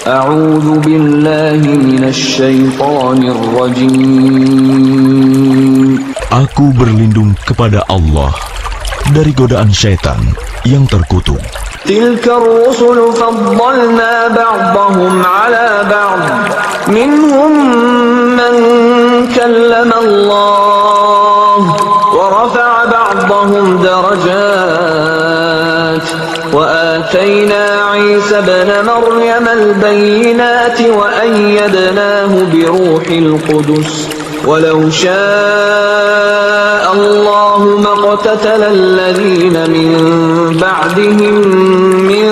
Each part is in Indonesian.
أعوذ بالله من الشيطان الرجيم. Aku berlindung kepada Allah dari godaan syaitan yang terkutuk. تلك الرسل فضلنا بعضهم على بعض منهم من كلم الله ورفع بعضهم درجات وآتينا عيسى ابن مريم البينات وأيدناه بروح القدس ولو شاء الله ما اقتتل الذين من بعدهم من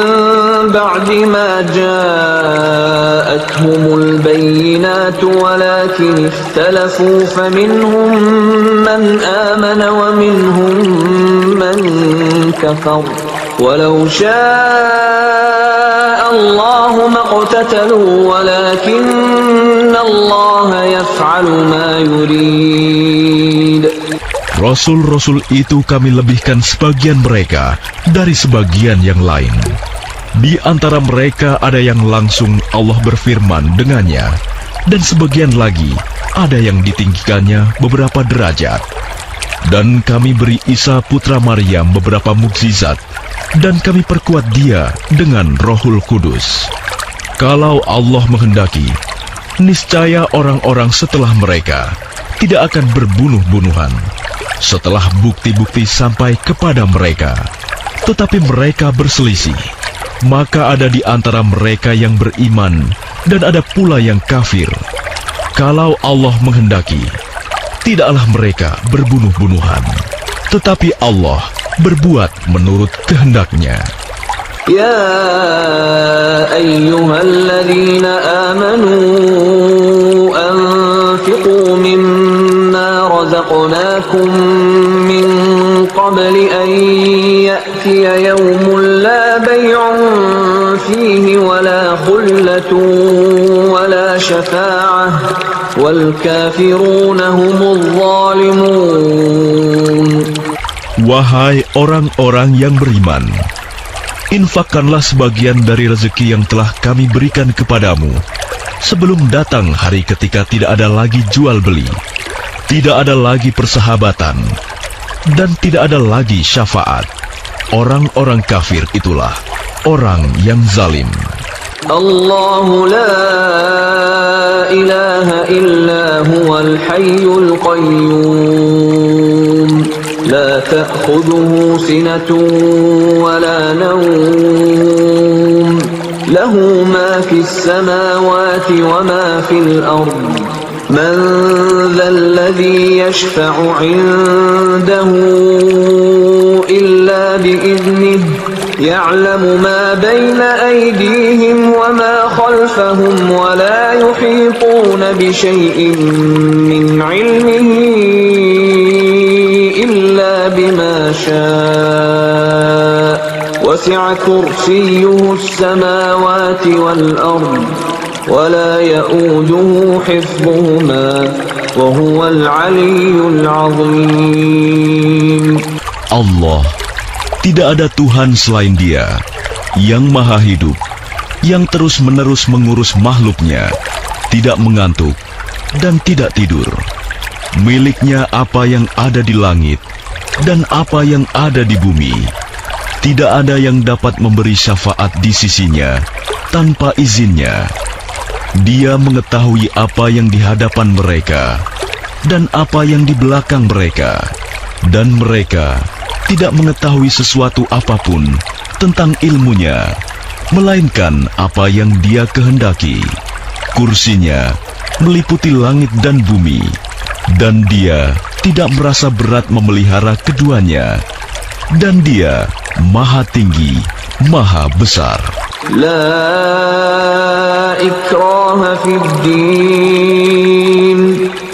بعد ما جاءتهم البينات ولكن اختلفوا فمنهم من آمن ومنهم من كفر ولو شاء الله ما اقتتلوا ولكن الله يفعل ما يريد. Rasul-rasul itu kami lebihkan sebagian mereka dari sebagian yang lain. Di antara mereka ada yang langsung Allah berfirman dengannya, dan sebagian lagi ada yang ditinggikannya beberapa derajat. Dan kami beri Isa putra Maryam beberapa mukjizat, dan kami perkuat dia dengan Rohul Kudus. Kalau Allah menghendaki, niscaya orang-orang setelah mereka tidak akan berbunuh-bunuhan setelah bukti-bukti sampai kepada mereka. Tetapi mereka berselisih, maka ada di antara mereka yang beriman dan ada pula yang kafir. Kalau Allah menghendaki, tidaklah mereka berbunuh-bunuhan, tetapi Allah berbuat menurut kehendaknya. Ya ayyuhalladzina amanu anfiqu mimma razaqnakum min qabli an ya'tiya yawmun la bay'un fihi wala khullatun wala syafa'ah wal kafiruna humudz zalimun. Wahai orang-orang yang beriman, infakkanlah sebagian dari rezeki yang telah kami berikan kepadamu sebelum datang hari ketika tidak ada lagi jual beli, tidak ada lagi persahabatan, dan tidak ada lagi syafaat. Orang-orang kafir itulah orang yang zalim. Allahu la ilaha illa huwal hayyul qayyum. لا تأخذه سنة ولا نوم له ما في السماوات وما في الأرض من ذا الذي يشفع عنده إلا بإذنه يعلم ما بين أيديهم وما خلفهم ولا يحيطون بشيء من علمه بما شاء وسع كرسيه السماوات والأرض ولا يؤوده حفظهما وهو العلي العظيم. Allah, tidak ada Tuhan selain Dia yang maha hidup, yang terus-menerus mengurus makhluknya, tidak mengantuk dan tidak tidur. Miliknya apa yang ada di langit dan apa yang ada di bumi. Tidak ada yang dapat memberi syafaat di sisinya tanpa izinnya. Dia mengetahui apa yang di hadapan mereka dan apa yang di belakang mereka, dan mereka tidak mengetahui sesuatu apapun tentang ilmunya, melainkan apa yang Dia kehendaki. Kursinya meliputi langit dan bumi, dan Dia tidak merasa berat memelihara keduanya, dan Dia maha tinggi, maha besar. La ikraha fid din,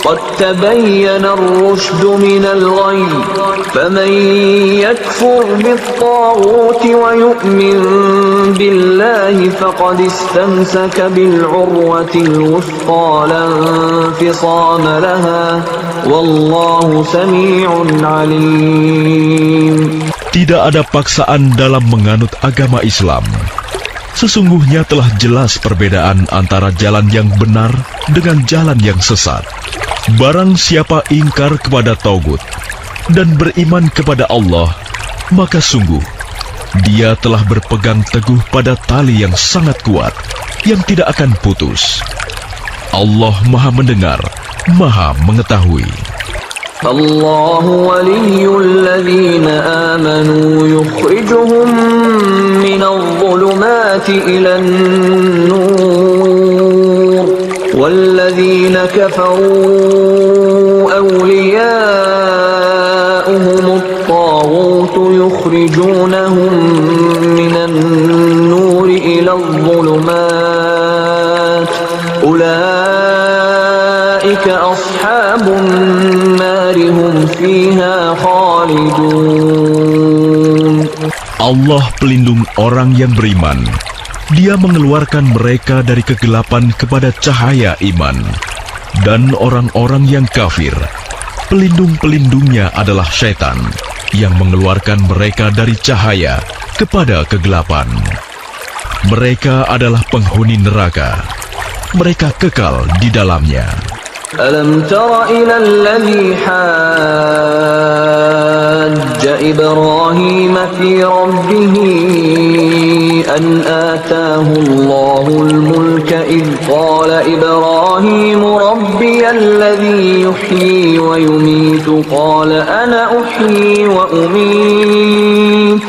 qad tabayyana ar-rushdu minal ghayy, faman yakfur bit-taghuti wa yu'min billahi faqad istamsaka bil-'urwatil wuthqa la infisama laha. Wallahu sami'un alim. Tidak ada paksaan dalam menganut agama Islam. Sesungguhnya telah jelas perbedaan antara jalan yang benar dengan jalan yang sesat. Barang siapa ingkar kepada Taugut dan beriman kepada Allah, maka sungguh dia telah berpegang teguh pada tali yang sangat kuat, yang tidak akan putus. Allah Maha Mendengar, Maha Mengetahui. الله ولي الذين آمنوا يخرجهم من الظلمات إلى النور والذين كفروا أولياؤهم الطاغوت يخرجونهم من النور إلى الظلمات أولئك أصحاب النار هم فيها خالدون. Allah pelindung orang yang beriman. Dia mengeluarkan mereka dari kegelapan kepada cahaya iman. Dan orang-orang yang kafir, pelindung-pelindungnya adalah syaitan, yang mengeluarkan mereka dari cahaya kepada kegelapan. Mereka adalah penghuni neraka. Mereka kekal di dalamnya. ألم تر إلى الذي حاج إبراهيم في ربه أن آتاه الله الملك إذ قال إبراهيم ربي الذي يحيي ويميت قال أنا أحيي وأميت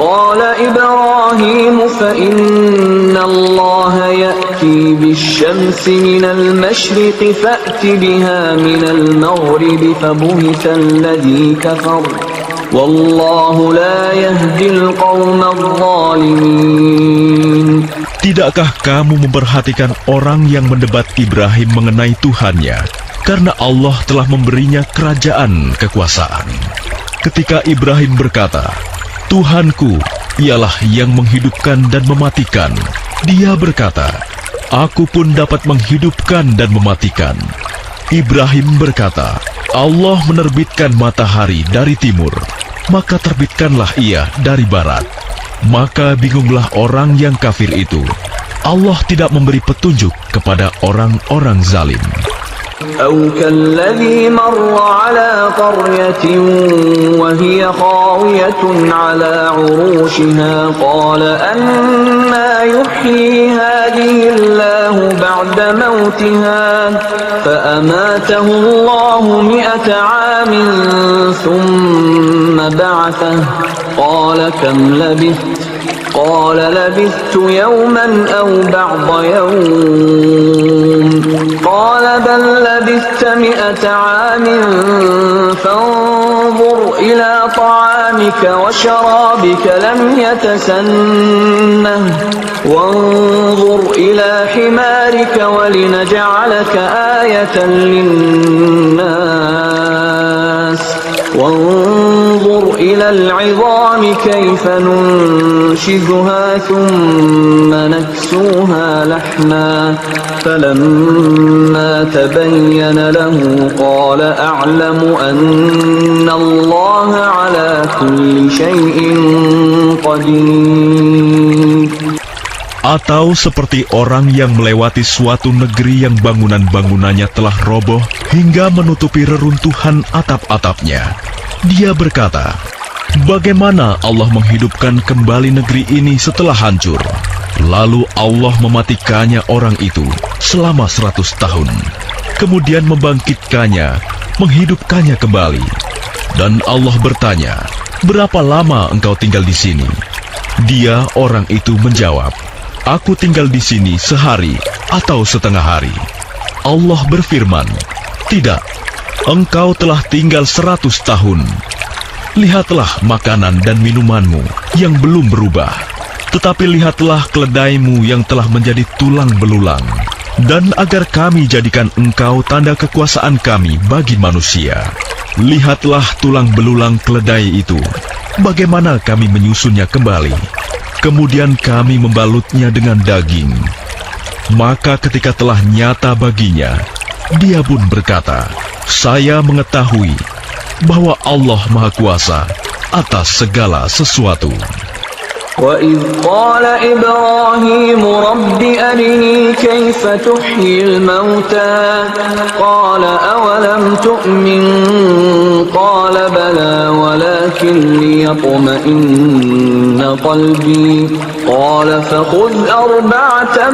قال إبراهيم فإن الله يأتي بالشمس من المشرق فأت بها من المغرب فبهت الذي كفر والله لا يهدي القوم الظالمين. Tidakkah kamu memperhatikan orang yang mendebat Ibrahim mengenai Tuhannya, karena Allah telah memberinya kerajaan kekuasaan? Ketika Ibrahim berkata, Tuhanku ialah yang menghidupkan dan mematikan, dia berkata, aku pun dapat menghidupkan dan mematikan. Ibrahim berkata, Allah menerbitkan matahari dari timur, maka terbitkanlah ia dari barat. Maka bingunglah orang yang kafir itu. Allah tidak memberi petunjuk kepada orang-orang zalim. أو كالذي مر على قرية وهي خاوية على عروشها قال أنى يحيي هذه الله بعد موتها فأماته الله 100 عام ثم بعثه قال كم لبثت قال لبثت يوما أو بعض يوم قال بل لبثت 100 عام فانظر إلى طعامك وشرابك لم يتسنه وانظر إلى حمارك ولنجعلك آية للناس وانظر إلى العظام كيف ننشزها ثم نكسوها لحما فلما تبين له قال أعلم أن الله على كل شيء قدير. Atau seperti orang yang melewati suatu negeri yang bangunan-bangunannya telah roboh hingga menutupi reruntuhan atap-atapnya. Dia berkata, bagaimana Allah menghidupkan kembali negeri ini setelah hancur? Lalu Allah mematikannya orang itu selama 100 tahun. Kemudian membangkitkannya, menghidupkannya kembali. Dan Allah bertanya, berapa lama engkau tinggal di sini? Dia, orang itu, menjawab, aku tinggal di sini sehari atau setengah hari. Allah berfirman, tidak, engkau telah tinggal 100 tahun. Lihatlah makanan dan minumanmu yang belum berubah, tetapi lihatlah keledaimu yang telah menjadi tulang belulang. Dan agar kami jadikan engkau tanda kekuasaan kami bagi manusia, lihatlah tulang belulang keledai itu, bagaimana kami menyusunnya kembali. Kemudian kami membalutnya dengan daging. Maka ketika telah nyata baginya, dia pun berkata, saya mengetahui bahwa Allah Maha Kuasa atas segala sesuatu. وَإِذْ قَالَ إِبْرَاهِيمُ رَبِّ أَرِنِي كَيْفَ تُحْيِي الْمَوْتَى قَالَ أَوَلَمْ تُؤْمِنْ قَالَ بَلَى وَلَكِنْ لِيَطْمَئِنَّ قَلْبِي قَالَ فَخُذْ أَرْبَعَةً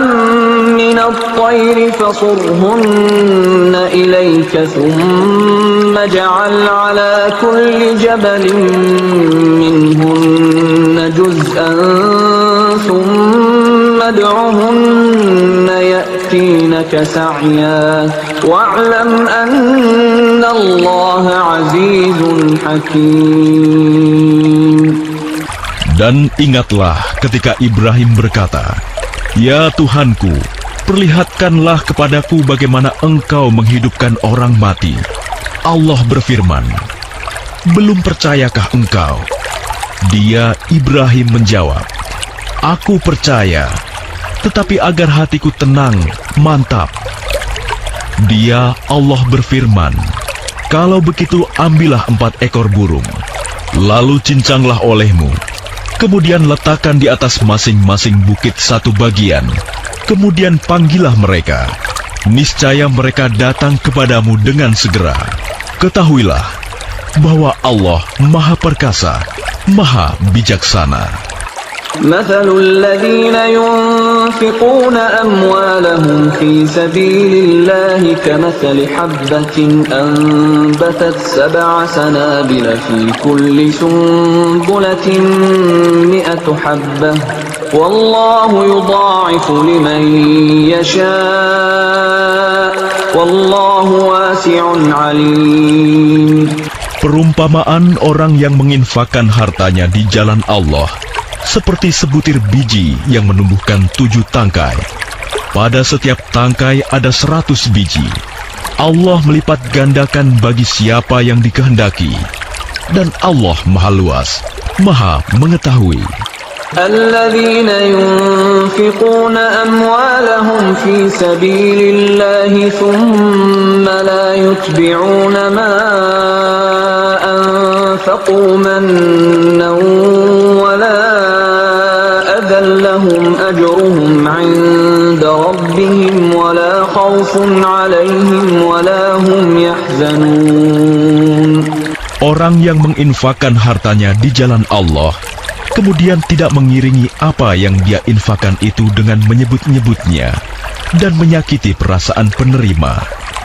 مِنَ الطَّيْرِ فَصُرْهُنَّ إِلَيْكَ ثُمَّ اجْعَلْ عَلَى كُلِّ جَبَلٍ مِّنْهُنَّ جُزْءًا ثُمَّ ادْعُهُنَّ يَأْتِينَكَ سَعْيًا وَاعْلَمْ أَنَّ اللَّهَ عَزِيزٌ حَكِيمٌ. Dan ingatlah ketika Ibrahim berkata, "Ya Tuhanku, perlihatkanlah kepadaku bagaimana Engkau menghidupkan orang mati." Allah berfirman, "Belum percayakah engkau?" Dia, Ibrahim, menjawab, "Aku percaya, tetapi agar hatiku tenang, mantap." Dia, Allah berfirman, "Kalau begitu ambillah 4 ekor burung, lalu cincanglah olehmu. Kemudian letakkan di atas masing-masing bukit satu bagian. Kemudian panggillah mereka. Niscaya mereka datang kepadamu dengan segera. Ketahuilah bahwa Allah Maha Perkasa, Maha Bijaksana." مثل الذين ينفقون أموالهم في سبيل الله كمثل حبة أنبتت 7 سنابل في كل سنبلة 100 حبة والله يضاعف لمن يشاء والله واسع عليم. Perumpamaan orang yang menginfakkan hartanya di jalan Allah seperti sebutir biji yang menumbuhkan 7 tangkai. Pada setiap tangkai ada 100 biji. Allah melipat gandakan bagi siapa yang dikehendaki. Dan Allah Maha Luas, Maha Mengetahui. الذين ينفقون أموالهم في سبيل الله ثم لا يتبعون ما أنفقوا منا ولا أذى لهم أجرهم عند ربهم ولا خوف عليهم ولا هم يحزنون. Orang yang menginfakkan hartanya di jalan Allah, kemudian tidak mengiringi apa yang dia infakkan itu dengan menyebut-nyebutnya dan menyakiti perasaan penerima,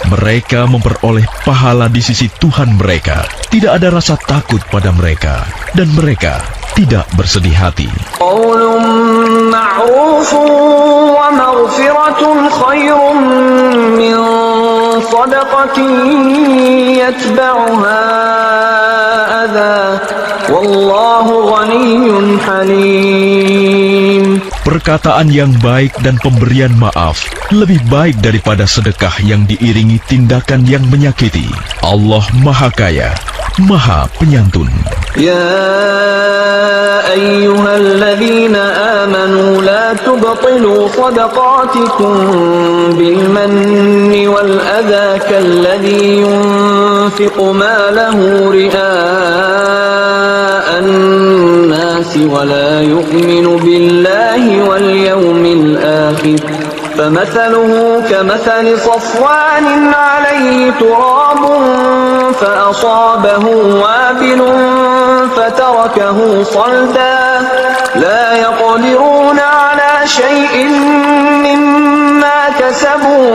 mereka memperoleh pahala di sisi Tuhan mereka. Tidak ada rasa takut pada mereka, dan mereka tidak bersedih hati. Qaulun ma'rufun wa maghfiratun khairun min sadaqatin yatba'uha adha wallahu ghaniyyun halim. Perkataan yang baik dan pemberian maaf lebih baik daripada sedekah yang diiringi tindakan yang menyakiti. Allah Maha Kaya, Maha Penyantun. Ya ayyuhalladzina amanu la tubtilu sadaqatikum bil manni wal adha kalladhi yunfiqu malahu ria'an nasi wa la yu'minu billahi wal yawmil akhir. فمثله كمثل صفوان عليه تراب فأصابه وابل فتركه صلدا لا يقدرون على شيء مما كسبوا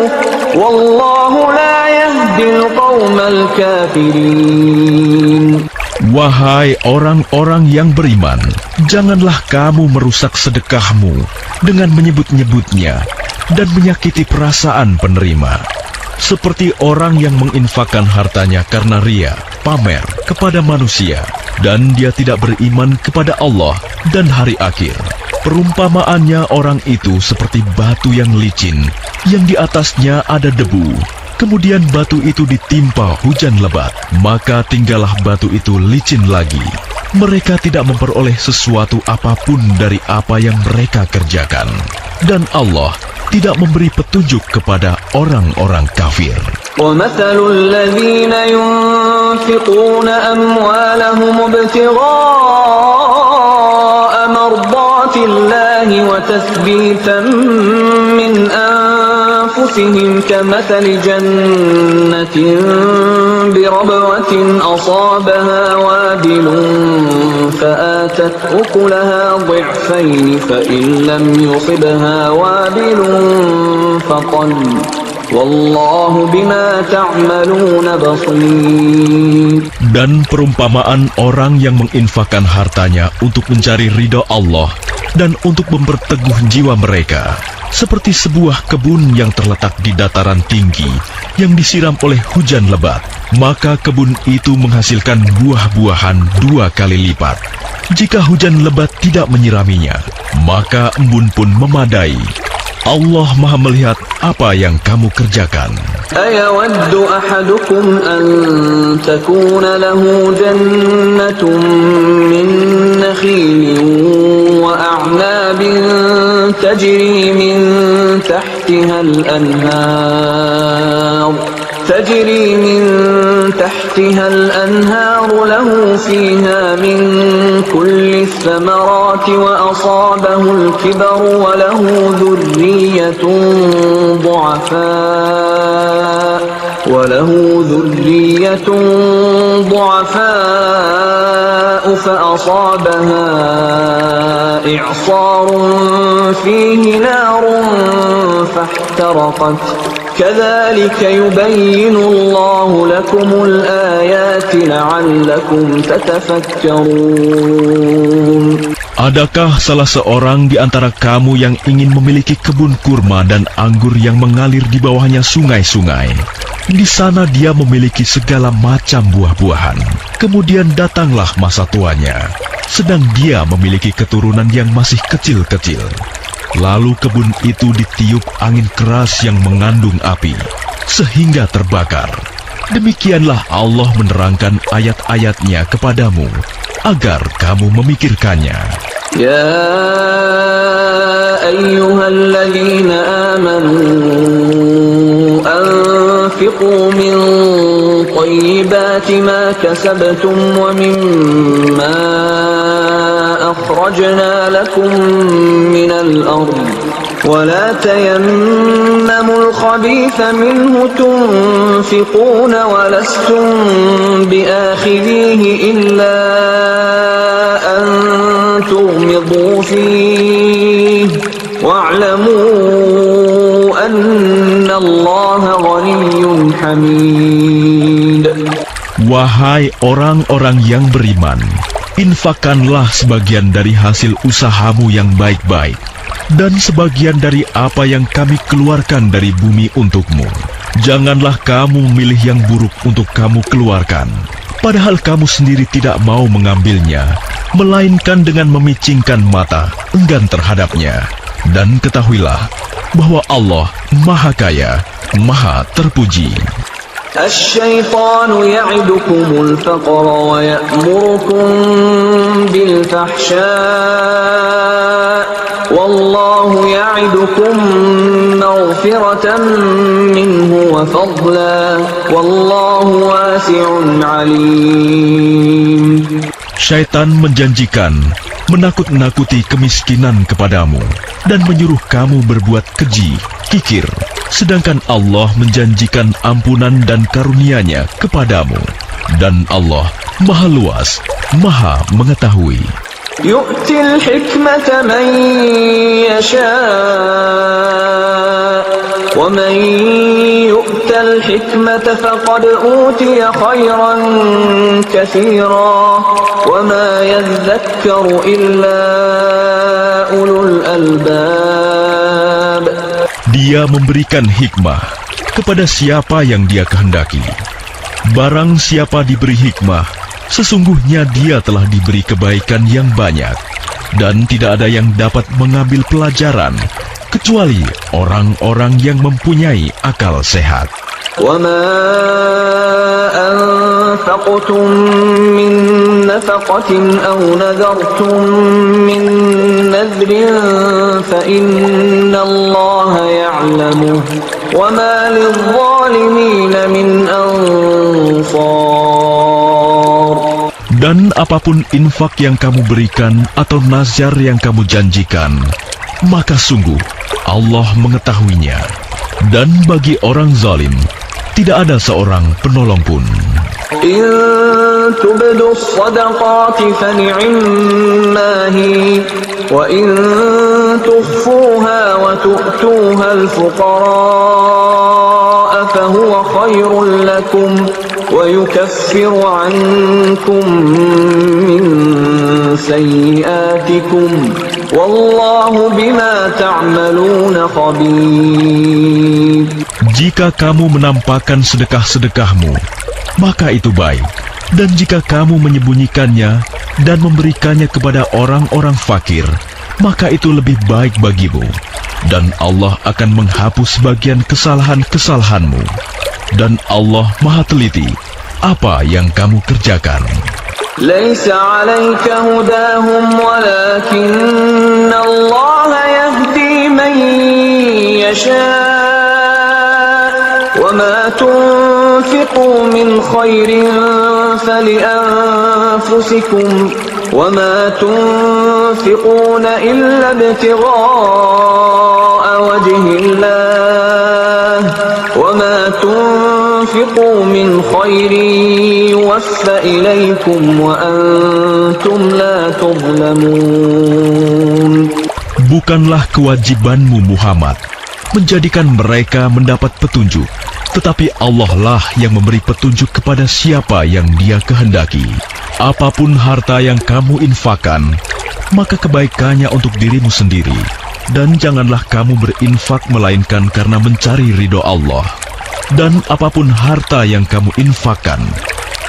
والله لا يهدي القوم الكافرين. Wahai orang-orang yang beriman, janganlah kamu merusak sedekahmu dengan menyebut-nyebutnya dan menyakiti perasaan penerima, seperti orang yang menginfakkan hartanya karena ria, pamer kepada manusia, dan dia tidak beriman kepada Allah dan hari akhir. Perumpamaannya orang itu seperti batu yang licin, yang di atasnya ada debu. Kemudian batu itu ditimpa hujan lebat, maka tinggallah batu itu licin lagi. Mereka tidak memperoleh sesuatu apapun dari apa yang mereka kerjakan. Dan Allah tidak memberi petunjuk kepada orang-orang kafir. وَمَثَلُ الَّذِينَ يُنْفِقُونَ أَمْوَالَهُمُ ابْتِغَاءَ مَرْضَاتِ الله وتثبيتا من أنفسهم كمثل جنة بربوة أصابها وابل فآتت أكلها ضعفين فإن لم يصبها وابل فطل والله بما تعملون بصير. Dan perumpamaan orang yang menginfakkan hartanya untuk mencari ridha Allah dan untuk memperteguh jiwa mereka, seperti sebuah kebun yang terletak di dataran tinggi yang disiram oleh hujan lebat, maka kebun itu menghasilkan buah-buahan 2 kali lipat. Jika hujan lebat tidak menyiraminya, maka embun pun memadai. Allah Maha melihat apa yang kamu kerjakan. أيود أحدكم أن تكون له جنة من نخيل وأعناب تجري من تحتها الأنهار له فيها من كل الثمرات وأصابه الكبر وله ذرية ضعفاء فأصابها إعصار فيه نار فاحترقت كذلك يبين الله لكم الآيات لعلكم تتفكرون. Adakah salah seorang di antara kamu yang ingin memiliki kebun kurma dan anggur yang mengalir di bawahnya sungai-sungai? Di sana dia memiliki segala macam buah-buahan. Kemudian datanglah masa tuanya, sedang dia memiliki keturunan yang masih kecil-kecil. Lalu kebun itu ditiup angin keras yang mengandung api, sehingga terbakar. Demikianlah Allah menerangkan ayat-ayatnya kepadamu, agar kamu memikirkannya. يا أيها الذين آمنوا أنفقوا من طيبات ما كسبتم ومما أخرجنا لكم من الأرض ولا تيمموا الخبيث منه تنفقون ولستم بآخذيه إلا أن تغمضوا فيه واعلموا أن الله غني حميد. Wahai orang-orang yang beriman, infakkanlah sebagian dari hasil usahamu yang baik-baik, dan sebagian dari apa yang kami keluarkan dari bumi untukmu. Janganlah kamu memilih yang buruk untuk kamu keluarkan, padahal kamu sendiri tidak mau mengambilnya, melainkan dengan memicingkan mata, enggan terhadapnya. Dan ketahuilah bahwa Allah Maha Kaya, Maha Terpuji. الشيطان يعدكم الفقر ويأمركم بالفحشاء والله يعدكم مغفرة منه وفضلا والله واسع عليم. Syaitan menjanjikan menakut-nakuti kemiskinan kepadamu dan menyuruh kamu berbuat keji, kikir, sedangkan Allah menjanjikan ampunan dan karunia-Nya kepadamu, dan Allah Maha Luas, Maha Mengetahui. يؤتي الحكمة من يشاء ومن يؤت الحكمة فقد أوتي خيرا كثيرا وما يذكر إلا أولو الألباب. Dia memberikan hikmah kepada siapa yang Dia kehendaki. Barang siapa diberi hikmah, sesungguhnya dia telah diberi kebaikan yang banyak, dan tidak ada yang dapat mengambil pelajaran kecuali orang-orang yang mempunyai akal sehat. وَمَا أَنفَقْتُم مِّن نَّفَقَةٍ أَوْ نَذَرْتُم مِّن نَّذْرٍ فَإِنَّ اللَّهَ يَعْلَمُهُ وَمَا لِلظَّالِمِينَ مِنْ أَنصَارٍ. Dan apapun infak yang kamu berikan atau nazar yang kamu janjikan, maka sungguh Allah mengetahuinya. Dan bagi orang zalim, tidak ada seorang penolong pun. إن تبدوا الصدقات فنعما هي وإن تخفوها وتؤتوها الفقراء فهو خير لكم ويكفر عنكم من سيئاتكم والله بما تعملون خبير. Jika kamu menampakkan sedekah-sedekahmu, maka itu baik. Dan jika kamu menyembunyikannya dan memberikannya kepada orang-orang fakir, maka itu lebih baik bagimu. Dan Allah akan menghapus bagian kesalahan-kesalahanmu. Dan Allah Maha Teliti apa yang kamu kerjakan. ليس عليك هداهم ولكن الله يهدي من يشاء وما تنفقوا من خير فلأنفسكم وما تنفقون إلا ابتغاء وجه الله وما تنفقوا من خير يوفى إليكم وأنتم لا تظلمون. Bukanlah kewajibanmu Muhammad menjadikan mereka mendapat petunjuk, tetapi Allah lah yang memberi petunjuk kepada siapa yang Dia kehendaki. Apapun harta yang kamu infakkan, maka kebaikannya untuk dirimu sendiri. Dan janganlah kamu berinfak melainkan karena mencari ridho Allah. Dan apapun harta yang kamu infakkan,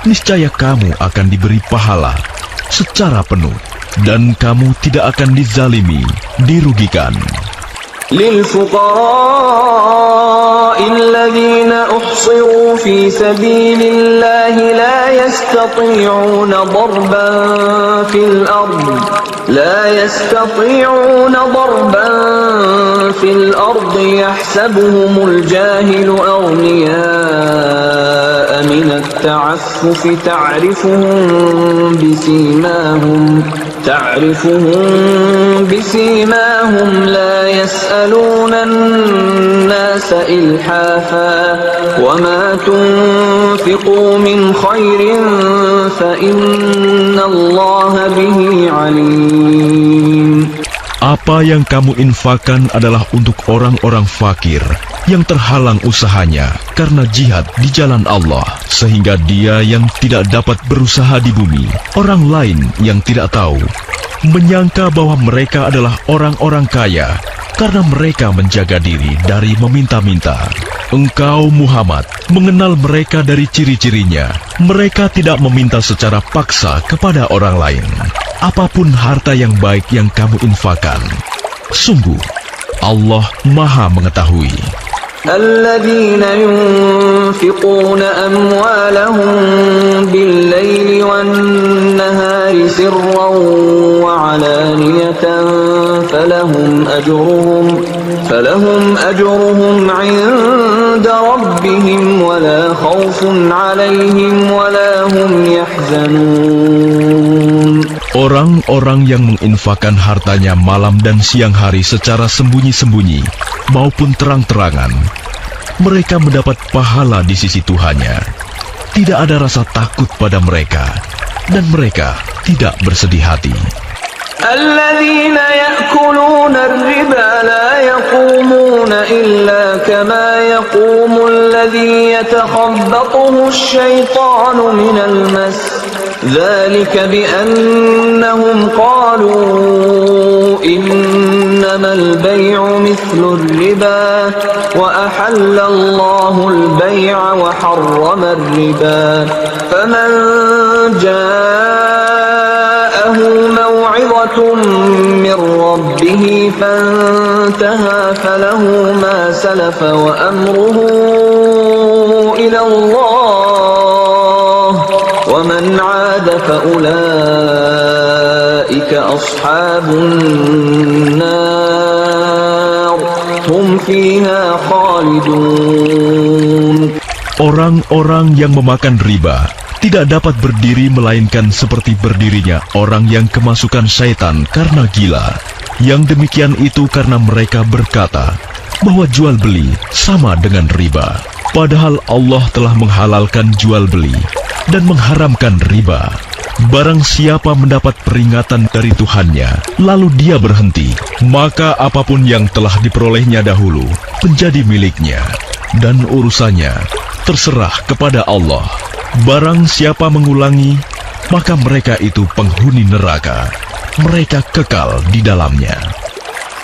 niscaya kamu akan diberi pahala secara penuh. Dan kamu tidak akan dizalimi, dirugikan. للفقراء الذين أحصروا في سبيل الله لا يستطيعون ضربا في الأرض يحسبهم الجاهل أغنياء من التعفف تعرفهم بسيماهم لا يسألون الناس إلحافا وما تنفقوا من خير فإن الله به عليم. Apa yang kamu infakkan adalah untuk orang-orang fakir yang terhalang usahanya karena jihad di jalan Allah, sehingga dia yang tidak dapat berusaha di bumi, orang lain yang tidak tahu, menyangka bahwa mereka adalah orang-orang kaya karena mereka menjaga diri dari meminta-minta. Engkau Muhammad mengenal mereka dari ciri-cirinya. Mereka tidak meminta secara paksa kepada orang lain. Apapun harta yang baik yang kamu infakkan, sungguh Allah Maha mengetahui. الذين ينفقون أموالهم بالليل والنهار سرا وعلانية فلهم أجرهم عند ربهم ولا خوف عليهم ولا هم يحزنون. Orang-orang yang menginfakkan hartanya malam dan siang hari secara sembunyi-sembunyi maupun terang-terangan, mereka mendapat pahala di sisi Tuhannya. Tidak ada rasa takut pada mereka, dan mereka tidak bersedih hati. الذين يأكلون الربا لا يقومون إلا كما يقوم الذي يتخبطه الشيطان من المس ذلك بأنهم قالوا إنما البيع مثل الربا وأحل الله البيع وحرم الربا فمن جاءه موعظة من ربه فانتهى فله ما سلف وأمره إلى الله ومن عاد فأولئك أصحاب النار هم فيها خالدون. Orang-orang yang memakan riba tidak dapat berdiri melainkan seperti berdirinya orang yang kemasukan syaitan karena gila. Yang demikian itu karena mereka berkata bahwa jual beli sama dengan riba. Padahal Allah telah menghalalkan jual beli dan mengharamkan riba. Barang siapa mendapat peringatan dari Tuhannya, lalu dia berhenti, maka apapun yang telah diperolehnya dahulu menjadi miliknya, dan urusannya terserah kepada Allah. Barang siapa mengulangi, maka mereka itu penghuni neraka. Mereka kekal di dalamnya.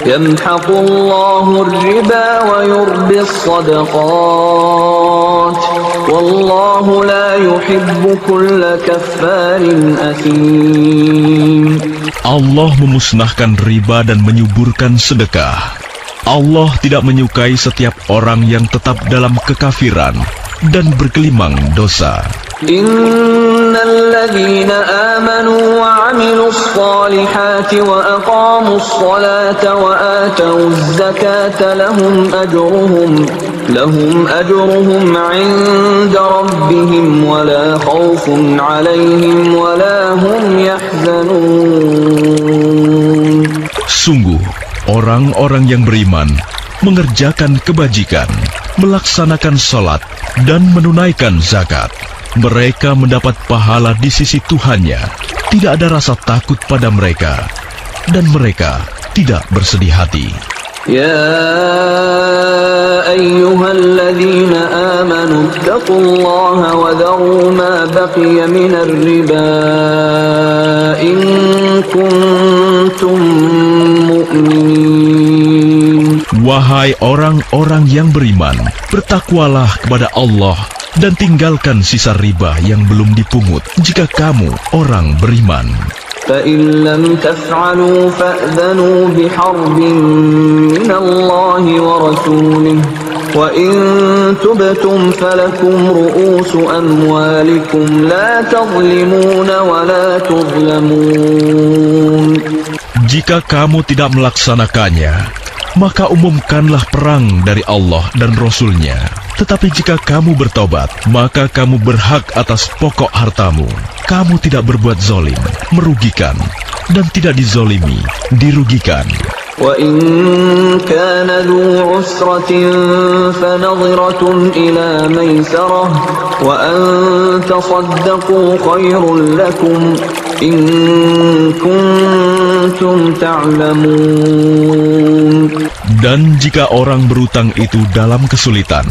Yamhaqullahu ar-riba wa yurbis sadaqat. Wallahu la yuhibbu kulla kaffarin athim. Allah memusnahkan riba dan menyuburkan sedekah. Allah tidak menyukai setiap orang yang tetap dalam kekafiran dan bergelimang dosa. Innalladzina amanu wa 'amilus shalihati wa aqamus salata wa atawuz zakata lahum ajruhum 'inda rabbihim wa la khaufun 'alaihim wa la hum yahzanun. Sungguh, orang-orang yang beriman mengerjakan kebajikan, melaksanakan salat, dan menunaikan zakat. Mereka mendapat pahala di sisi Tuhannya. Tidak ada rasa takut pada mereka, dan mereka tidak bersedih hati. Ya ayyuhalladzina amanu taqullaha wa dharu ma baqiya minar riba in kuntum mu'minin. Wahai orang-orang yang beriman, bertakwalah kepada Allah dan tinggalkan sisa riba yang belum dipungut jika kamu orang beriman. فَإِن لَّمْ تَفْعَلُوا فَأْذَنُوا بِحَرْبٍ مِّنَ اللَّهِ وَرَسُولِهِ وَإِن تُبْتُمْ فَلَكُمْ رُءُوسُ أَمْوَالِكُمْ لَا تَظْلِمُونَ وَلَا تُظْلَمُونَ. Jika kamu tidak melaksanakannya, maka umumkanlah perang dari Allah dan Rasul-Nya. Tetapi jika kamu bertobat, maka kamu berhak atas pokok hartamu. Kamu tidak berbuat zalim, merugikan, dan tidak dizolimi, dirugikan. وَإِن كَانَ ذُو عُسْرَةٍ فَنَظِرَةٌ إِلَى مَيْسَرَةٍ وَأَن تَصَدَّقُوا خَيْرٌ لَّكُمْ إِن كُنتُمْ تَعْلَمُونَ. Dan jika orang berutang itu dalam kesulitan,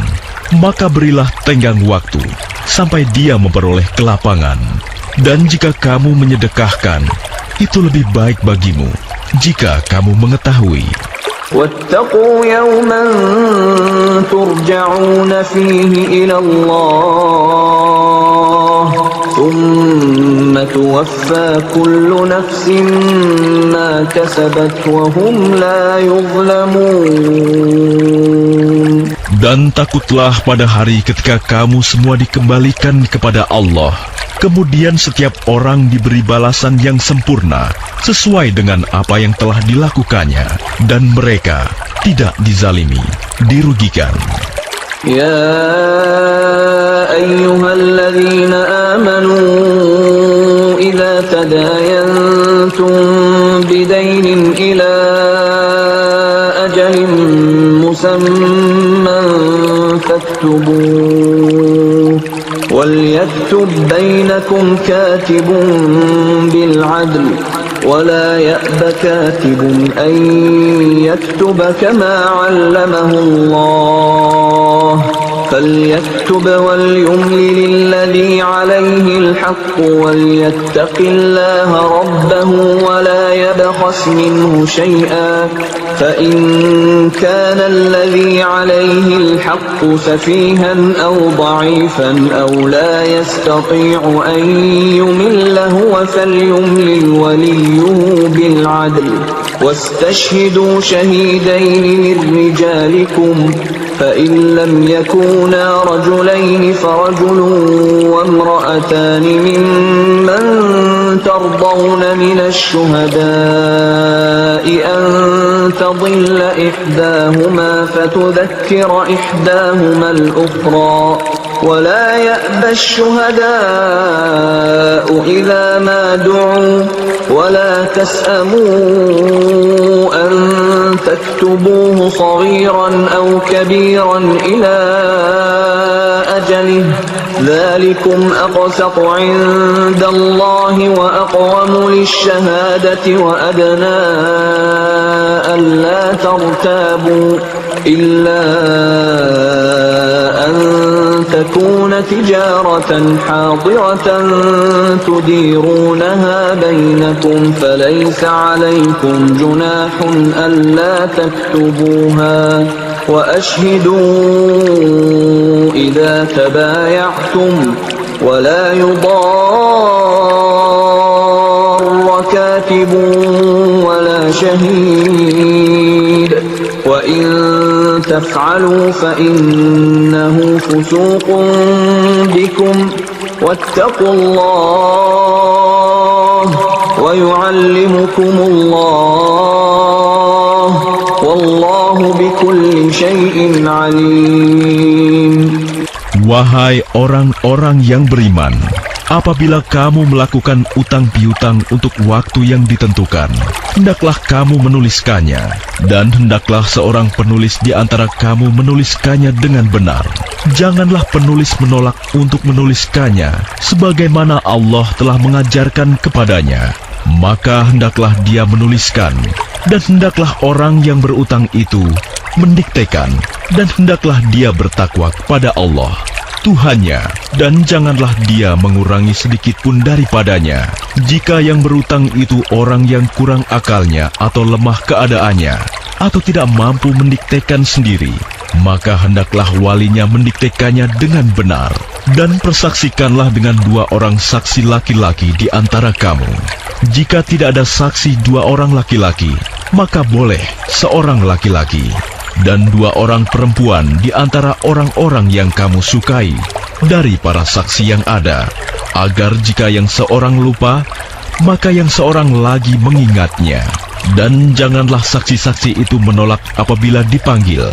maka berilah tenggang waktu sampai dia memperoleh kelapangan. Dan jika kamu menyedekahkan, itu lebih baik bagimu jika kamu mengetahui. وَاتَّقُوا يَوْمًا تُرْجَعُونَ فِيهِ إِلَى اللَّهِ ثُمَّ تُوَفَّى كُلُّ نَفْسٍ مَا كَسَبَتْ وَهُمْ لَا يُظْلَمُونَ. Dan takutlah pada hari ketika kamu semua dikembalikan kepada Allah. Kemudian setiap orang diberi balasan yang sempurna sesuai dengan apa yang telah dilakukannya, dan mereka tidak dizalimi, dirugikan. Ya ayyuhalladzina amanu idza tadayantum bidainin ila ajalin musamman faktubuh وَلْيَكْتُبْ بَيْنَكُمْ كَاتِبٌ بِالْعَدْلِ وَلَا يَأْبَ كَاتِبٌ أَن يَكْتُبَ كَمَا عَلَّمَهُ اللَّهُ فَلْيَكْتُبْ وَلْيُمْلِلِ الَّذِي عَلَيْهِ الْحَقُّ وَلْيَتَّقِ اللَّهَ رَبَّهُ وَلَا يَبْخَسْ مِنْهُ شَيْئًا فَإِنْ كَانَ الَّذِي عَلَيْهِ الْحَقُّ سَفِيهًا أَوْ ضَعِيفًا أَوْ لَا يَسْتَطِيعُ أَنْ يُمِلَّ هُوَ فَلْيُمْلِلْ وَلِيُّهُ بِالْعَدْلِ وَاسْتَشْهِدُوا شَهِيدَيْنِ مِنْ رِجَالِكُمْ فَإِنْ لَمْ يَكُونَا رَجُلَيْنِ فَرَجُلٌ وَامْرَأَتَانِ مِمَّنْ تَرْضَوْنَ مِنَ الشُّهَدَاءِ أَنْ تَضِلَّ إِحْدَاهُمَا فَتُذَكِّرَ إِحْدَاهُمَا الْأُخْرَى ولا يأبى الشهداء إذا ما دعوا ولا تسأموا أن تكتبوه صغيرا أو كبيرا إلى أجله ذلكم أقسط عند الله وأقوم للشهادة وأدنى ألا ترتابوا إلا أن تكون تجارة حاضرة تديرونها بينكم فليس عليكم جناح ألا تكتبوها وأشهدوا إذا تبايعتم ولا يضار كاتب ولا شهيد وإن تفعلوا فإنه فسوق بكم واتقوا الله ويعلمكم الله والله بكل شيء عليم. Wahai orang-orang yang beriman, apabila kamu melakukan utang piutang untuk waktu yang ditentukan, hendaklah kamu menuliskannya, dan hendaklah seorang penulis di antara kamu menuliskannya dengan benar. Janganlah penulis menolak untuk menuliskannya, sebagaimana Allah telah mengajarkan kepadanya. Maka hendaklah dia menuliskan, dan hendaklah orang yang berutang itu mendiktekan, dan hendaklah dia bertakwa kepada Allah Tuhannya, dan janganlah dia mengurangi sedikit pun daripadanya. Jika yang berutang itu orang yang kurang akalnya atau lemah keadaannya, atau tidak mampu mendiktekan sendiri, maka hendaklah walinya mendiktekannya dengan benar, dan persaksikanlah dengan 2 orang saksi laki-laki di antara kamu. Jika tidak ada saksi 2 orang laki-laki, maka boleh seorang laki-laki, dan 2 orang perempuan di antara orang-orang yang kamu sukai dari para saksi yang ada, agar jika yang seorang lupa, maka yang seorang lagi mengingatnya. Dan janganlah saksi-saksi itu menolak apabila dipanggil,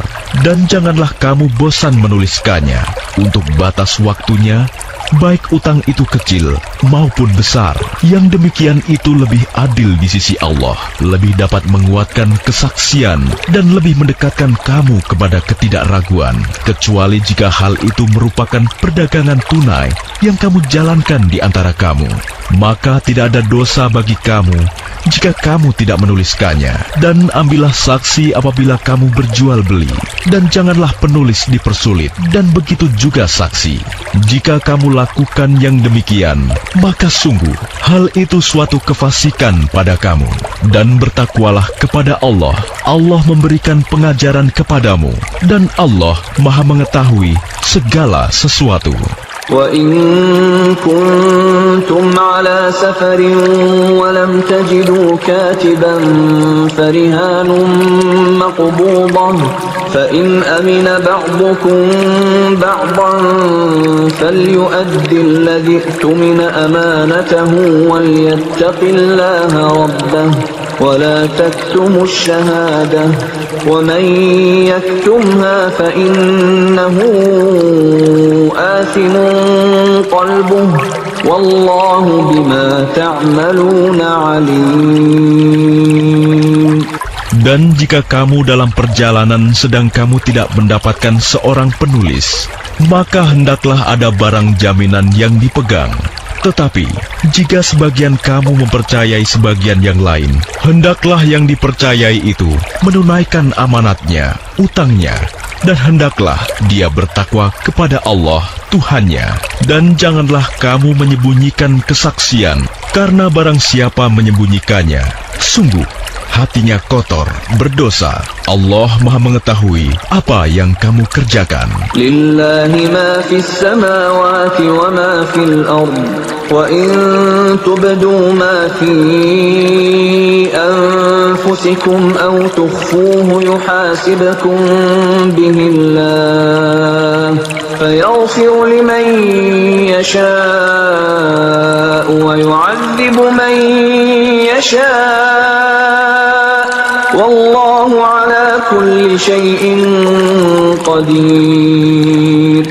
dan janganlah kamu bosan menuliskannya untuk batas waktunya, baik utang itu kecil maupun besar. Yang demikian itu lebih adil di sisi Allah, lebih dapat menguatkan kesaksian, dan lebih mendekatkan kamu kepada ketidakraguan, kecuali jika hal itu merupakan perdagangan tunai yang kamu jalankan di antara kamu. Maka tidak ada dosa bagi kamu jika kamu tidak menuliskannya. Dan ambillah saksi apabila kamu berjual beli, dan janganlah penulis dipersulit, dan begitu juga saksi. Jika kamu lakukan yang demikian, maka sungguh hal itu suatu kefasikan pada kamu. Dan bertakwalah kepada Allah. Allah memberikan pengajaran kepadamu, dan Allah Maha mengetahui segala sesuatu. وَإِن كُنتُمْ عَلَى سَفَرٍ وَلَمْ تَجِدُوا كَاتِبًا فَرِهَانٌ مَّقْبُوضَةٌ فَإِنْ أَمِنَ بَعْضُكُم بَعْضًا فَلْيُؤَدِّ الَّذِي اؤْتُمِنَ أَمَانَتَهُ وَلْيَتَّقِ اللَّهَ رَبَّهُ ولا تكتموا الشهادة ومن يكتمها فإنه آثم قلبه والله بما تعملون عليم. Dan jika kamu dalam perjalanan sedang kamu tidak mendapatkan seorang penulis, maka hendaklah ada barang jaminan yang dipegang. Tetapi, jika sebagian kamu mempercayai sebagian yang lain, hendaklah yang dipercayai itu menunaikan amanatnya, utangnya, dan hendaklah dia bertakwa kepada Allah, Tuhannya. Dan janganlah kamu menyembunyikan kesaksian, karena barang siapa menyembunyikannya, sungguh hatinya kotor, berdosa. Allah Maha mengetahui apa yang kamu kerjakan. Lillahi ma fis samawati wa ma fil ard. Wa in tubdu ma fi anfusikum aw tukhfuhu yuhasibkum bihi Allah. فيغفر لمن يشاء ويعذب من يشاء والله على كل شيء قدير.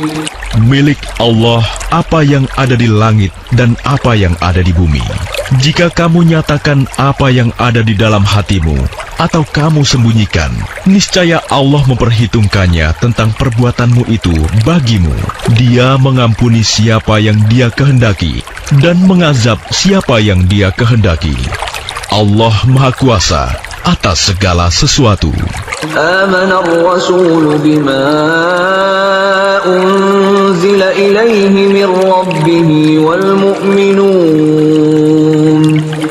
Milik Allah apa yang ada di langit dan apa yang ada di bumi. Jika kamu nyatakan apa yang ada di dalam hatimu, atau kamu sembunyikan, niscaya Allah memperhitungkannya tentang perbuatanmu itu bagimu. Dia mengampuni siapa yang Dia kehendaki, dan mengazab siapa yang Dia kehendaki. Allah Maha Kuasa atas segala sesuatu. Amana ar-rasul bima unzila ilaihi min rabbih wal mu'minun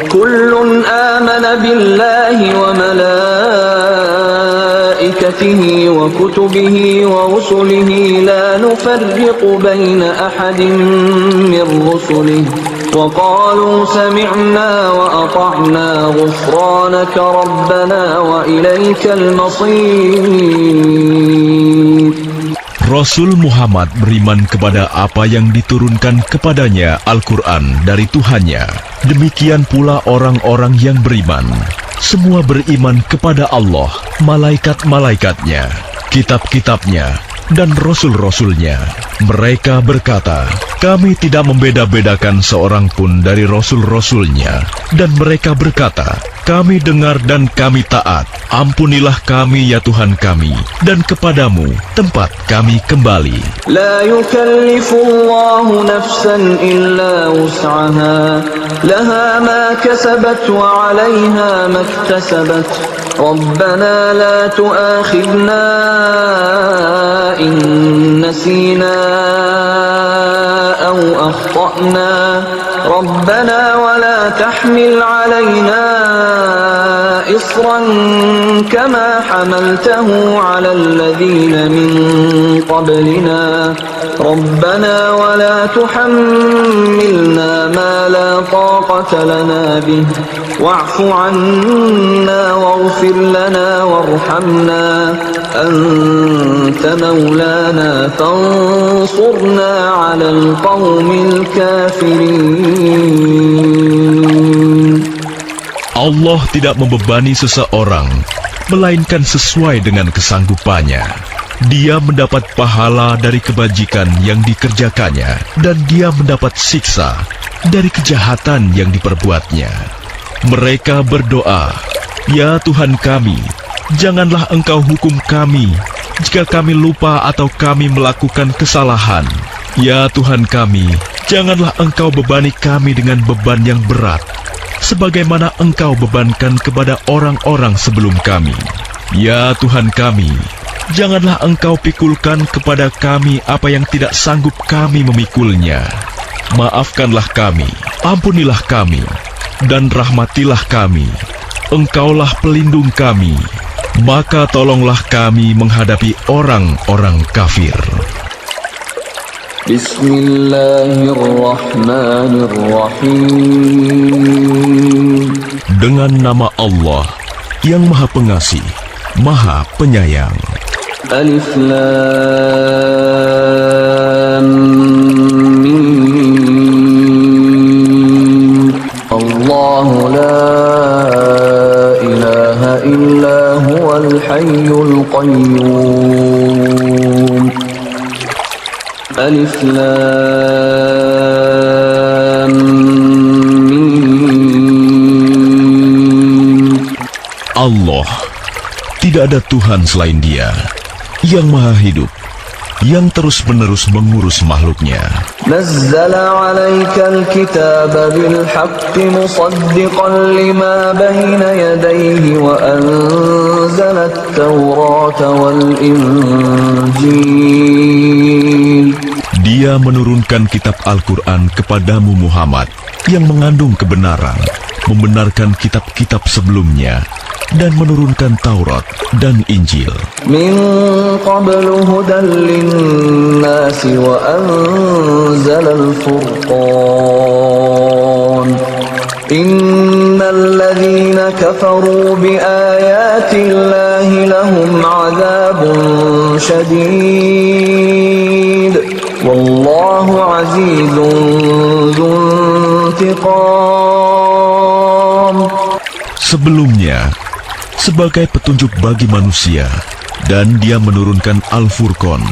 kullun amana billahi wa malaikatihi wa kutubihi wa rusulihi la nufarriqu baina ahadin min rusulihi وقالوا سمعنا وأطعنا غفرانك ربنا وإليك المصير. Rasul Muhammad beriman kepada apa yang diturunkan kepadanya Al-Quran dari Tuhannya. Demikian pula orang-orang yang beriman. Semua beriman kepada Allah, malaikat-malaikatnya, kitab-kitabnya, dan rasul-rasulnya. Mereka berkata, kami tidak membeda-bedakan seorang pun dari rasul-rasulnya. Dan mereka berkata, kami dengar dan kami taat. Ampunilah kami ya Tuhan kami, dan kepadamu tempat kami kembali. La yukallifullahu nafsan illa wus'aha, laha ma kasabat wa 'alayha ma iktasabat. Rabbana la tu'akhidna in nasina aw akhtana. Rabbana wa la tahmil 'alayna إصرا كما حملته على الذين من قبلنا ربنا ولا تحملنا ما لا طاقة لنا به واعف عنا واغفر لنا وارحمنا أنت مولانا فانصرنا على القوم الكافرين. Allah tidak membebani seseorang, melainkan sesuai dengan kesanggupannya. Dia mendapat pahala dari kebajikan yang dikerjakannya, dan dia mendapat siksa dari kejahatan yang diperbuatnya. Mereka berdoa, ya Tuhan kami, janganlah Engkau hukum kami jika kami lupa atau kami melakukan kesalahan. Ya Tuhan kami, janganlah Engkau bebani kami dengan beban yang berat, sebagaimana Engkau bebankan kepada orang-orang sebelum kami. Ya Tuhan kami, janganlah Engkau pikulkan kepada kami apa yang tidak sanggup kami memikulnya. Maafkanlah kami, ampunilah kami, dan rahmatilah kami. Engkaulah pelindung kami, maka tolonglah kami menghadapi orang-orang kafir. Bismillahirrahmanirrahim. Dengan nama Allah yang Maha Pengasih, Maha Penyayang. Alif Lam Mim. Allahu la ilaha illa huwal hayyul qayyum. Alif Lam Mim. Allah, tidak ada Tuhan selain Dia, yang Maha Hidup, yang terus-menerus mengurus makhluknya. Nazzala 'alaikal kitaba bil haqqi musaddiqan lima bayna yadayhi wa anzala at-taurata wal injil. Dia menurunkan kitab Al-Quran kepadamu Muhammad yang mengandung kebenaran, membenarkan kitab-kitab sebelumnya, dan menurunkan Taurat dan Injil. Min qablu hudan linnasi wa anzala al-furqan. Innal ladhina kafaru bi ayati Allahi lahum 'adzabun shadid. Wallahu 'azizun dzuntiqam. Sebelumnya, sebagai petunjuk bagi manusia, dan Dia menurunkan Al-Furqan.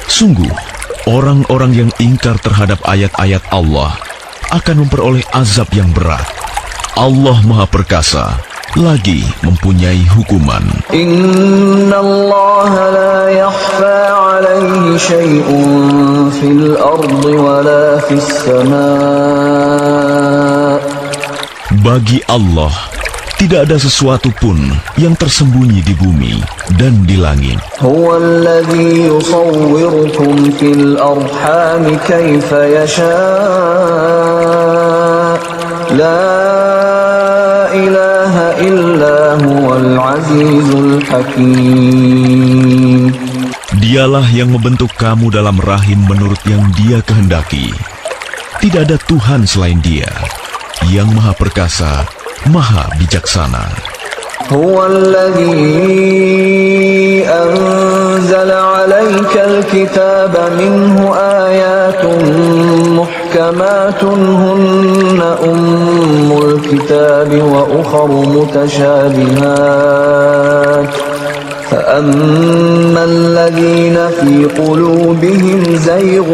Sungguh, Orang-orang yang ingkar terhadap ayat-ayat Allah akan memperoleh azab yang berat. Allah Maha Perkasa lagi mempunyai hukuman. Inna Allah la yakhfa alaihi syai'un fil ardi wala fis sama'. Bagi Allah tidak ada sesuatu pun yang tersembunyi di bumi dan di langit. Huwa alladhi yusawwirukum fil arhami kaifa yasha'. La ilaha illa huwal azizul hakim. Dialah yang membentuk kamu dalam rahim menurut yang Dia kehendaki. Tidak ada Tuhan selain Dia, yang Maha Perkasa, Maha Bijaksana. Huwa alladhi anzala 'alaikal kitaba minhu ayatun muhkamatun hunna ummul kitabi wa ukharu mutashabihat. فأما الذين في قلوبهم زيغ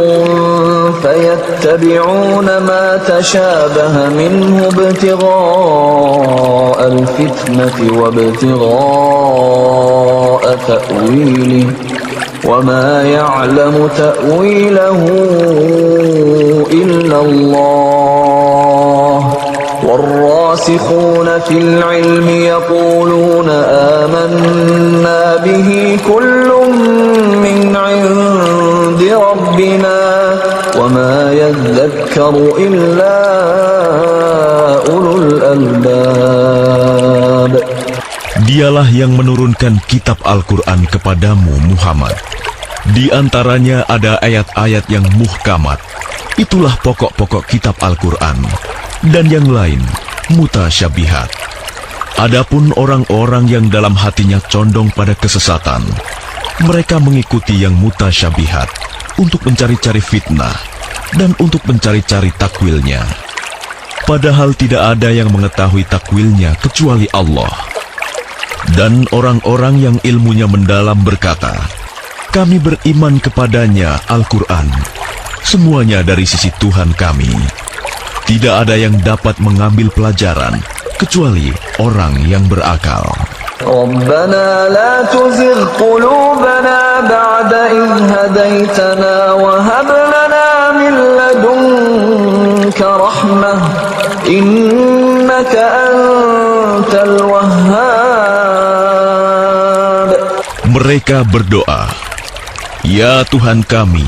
فيتبعون ما تشابه منه ابتغاء الفتنة وابتغاء تأويله وما يعلم تأويله إلا الله والراسخون في العلم يقولون آمنا به كل من عند ربنا وما يذكر إلا أولو الألباب. Dialah yang menurunkan kitab Al-Quran kepadamu, Muhammad. Di antaranya ada ayat-ayat yang muhkamat. Itulah pokok-pokok kitab Al-Quran. Dan yang lain, mutasyabihat. Adapun orang-orang yang dalam hatinya condong pada kesesatan, mereka mengikuti yang mutasyabihat untuk mencari-cari fitnah dan untuk mencari-cari takwilnya. Padahal tidak ada yang mengetahui takwilnya kecuali Allah. Dan orang-orang yang ilmunya mendalam berkata, kami beriman kepadanya Al-Quran, semuanya dari sisi Tuhan kami. Tidak ada yang dapat mengambil pelajaran kecuali orang yang berakal. Rabbana la tuzigh qulubana ba'da idh hadaitana wa hab lana min ladunka rahmah innaka antal wahhab. Mereka berdoa, ya Tuhan kami,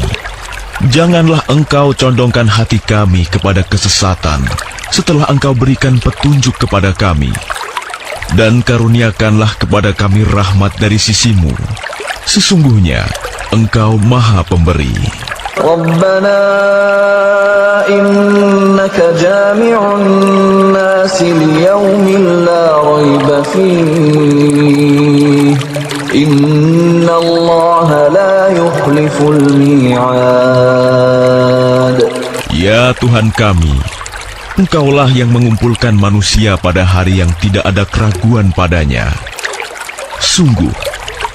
janganlah Engkau condongkan hati kami kepada kesesatan setelah Engkau berikan petunjuk kepada kami. Dan karuniakanlah kepada kami rahmat dari sisimu. Sesungguhnya Engkau Maha Pemberi. Rabbana innaka jami'un nasi liyaumin la rayba fihi. Inna Allah la yukhliful mi'ad. Ya Tuhan kami, Engkaulah yang mengumpulkan manusia pada hari yang tidak ada keraguan padanya. Sungguh,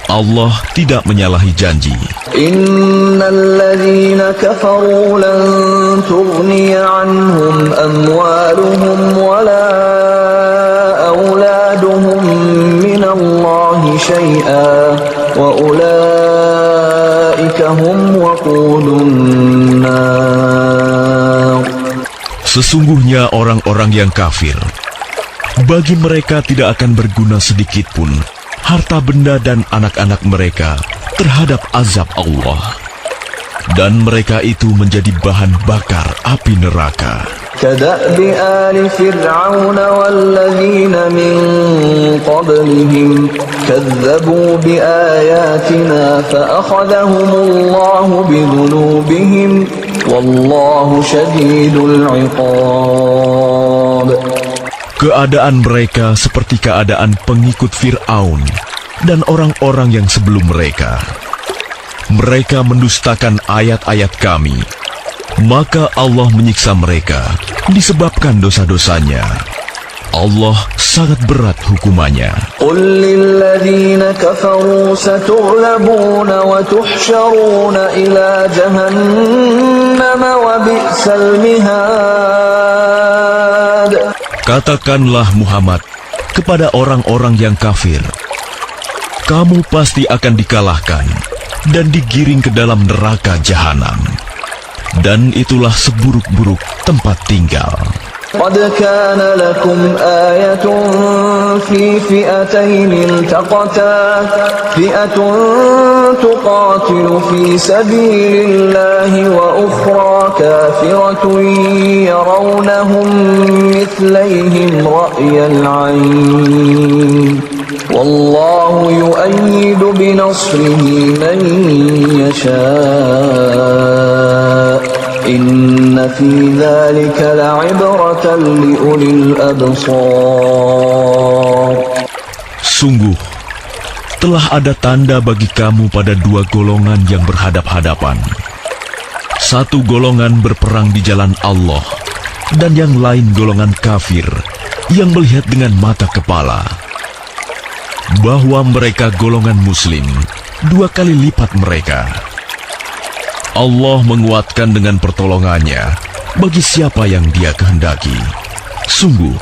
Allah tidak menyalahi janji. Innal ladzina kafaru lan tughniya anhum amwaluhum wala auladuhum minallahi syai'a wa ulaika hum waqudun nar. Sesungguhnya orang-orang yang kafir, bagi mereka tidak akan berguna sedikit pun harta benda dan anak-anak mereka terhadap azab Allah. Dan mereka itu menjadi bahan bakar api neraka. Kada'bi ali fir'aun walladzina min qablihim kadzabu biayatina fa'akhadhahumullahu bidhunubihim wallahu syadidul 'iqab. Keadaan mereka seperti keadaan pengikut Fir'aun dan orang-orang yang sebelum mereka. Mereka mendustakan ayat-ayat kami, maka Allah menyiksa mereka disebabkan dosa-dosanya. Allah sangat berat hukumannya. قل للذين كفروا ستغلبون وتحشرون إلى جهنم وبئس المهاد. Katakanlah Muhammad kepada orang-orang yang kafir, kamu pasti akan dikalahkan dan digiring ke dalam neraka jahanam. Dan itulah seburuk-buruk tempat tinggal. قد كان لكم آية في فئتين التقتا فئة تقاتل في سبيل الله وأخرى كافرة يرونهم مثليهم رأي العين والله يؤيد بنصره من يشاء إن في ذلك لعبرة لأولي الأبصار. Sungguh, telah ada tanda bagi kamu pada dua golongan yang berhadap-hadapan. Satu golongan berperang di jalan Allah, dan yang lain golongan kafir yang melihat dengan mata kepala. Bahwa mereka golongan muslim, dua kali lipat mereka. Allah menguatkan dengan pertolongannya bagi siapa yang Dia kehendaki. Sungguh,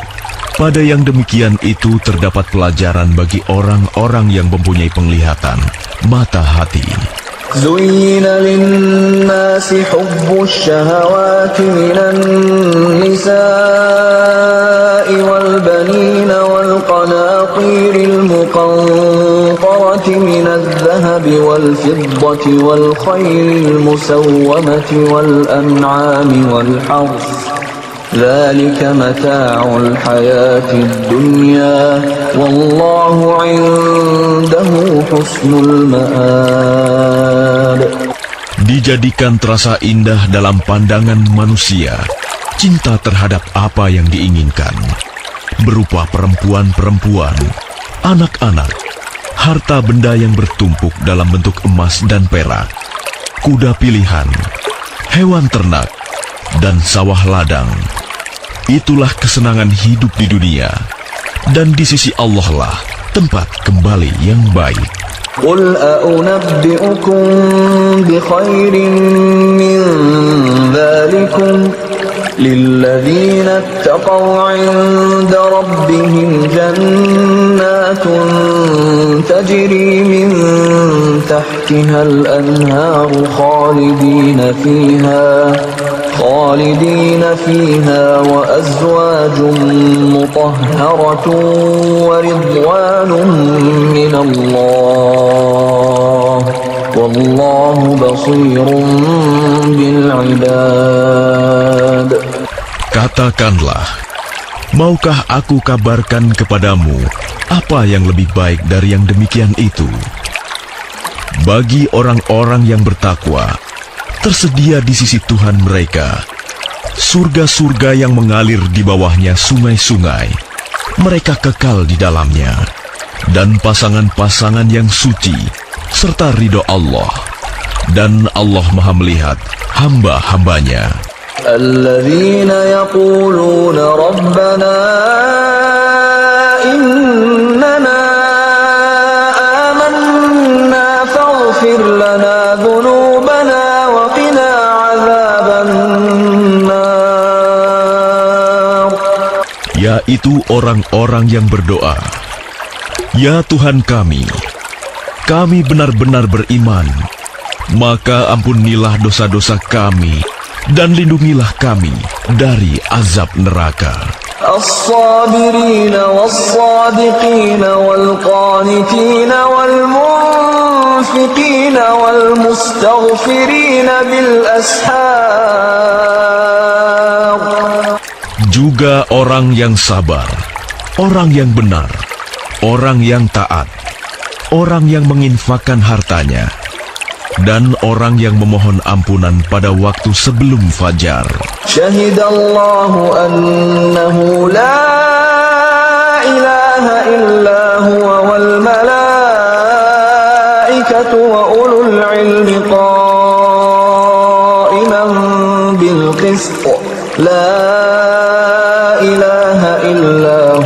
pada yang demikian itu terdapat pelajaran bagi orang-orang yang mempunyai penglihatan, mata hati. زين للناس حب الشهوات من النساء والبنين والقناطير المقنطرة من الذهب والفضة والخيل المسومة والأنعام والحرث ذلك متاع الحياة الدنيا والله عنده حسن المآب. Dijadikan terasa indah dalam pandangan manusia cinta terhadap apa yang diinginkan, berupa perempuan-perempuan, anak-anak, harta benda yang bertumpuk dalam bentuk emas dan perak, kuda pilihan, hewan ternak, dan sawah ladang. Itulah kesenangan hidup di dunia, dan di sisi Allah lah tempat kembali yang baik. قل أنبئكم بخير من ذلكم للذين اتقوا عند ربهم جنات تجري من تحتها الأنهار خالدين فيها وأزواج مطهرة ورضوان من الله والله بصير بالعباد. Katakanlah, maukah aku kabarkan kepadamu apa yang lebih baik dari yang demikian itu? Bagi orang-orang yang bertakwa, tersedia di sisi Tuhan mereka surga-surga yang mengalir di bawahnya sungai-sungai. Mereka kekal di dalamnya, dan pasangan-pasangan yang suci serta ridho Allah. Dan Allah Maha melihat hamba-hambanya. الذين يقولون ربنا إننا آمنا فاغفر لنا ذنوبنا وقنا عذاب النار. Yaitu orang-orang yang berdoa, ya Tuhan kami benar-benar beriman, maka ampunilah dosa-dosa kami dan lindungilah kami dari azab neraka. الصابرين والصادقين والقانتين والمنفقين والمستغفرين بالأسحار. Juga orang yang sabar, orang yang benar, orang yang taat, orang yang menginfakkan hartanya, dan orang yang memohon ampunan pada waktu sebelum fajar. Syahidallahu annahu la ilaha illa huwa wal malaikatu wa ulul ilmi qa'iman bil qist. La ilaha illa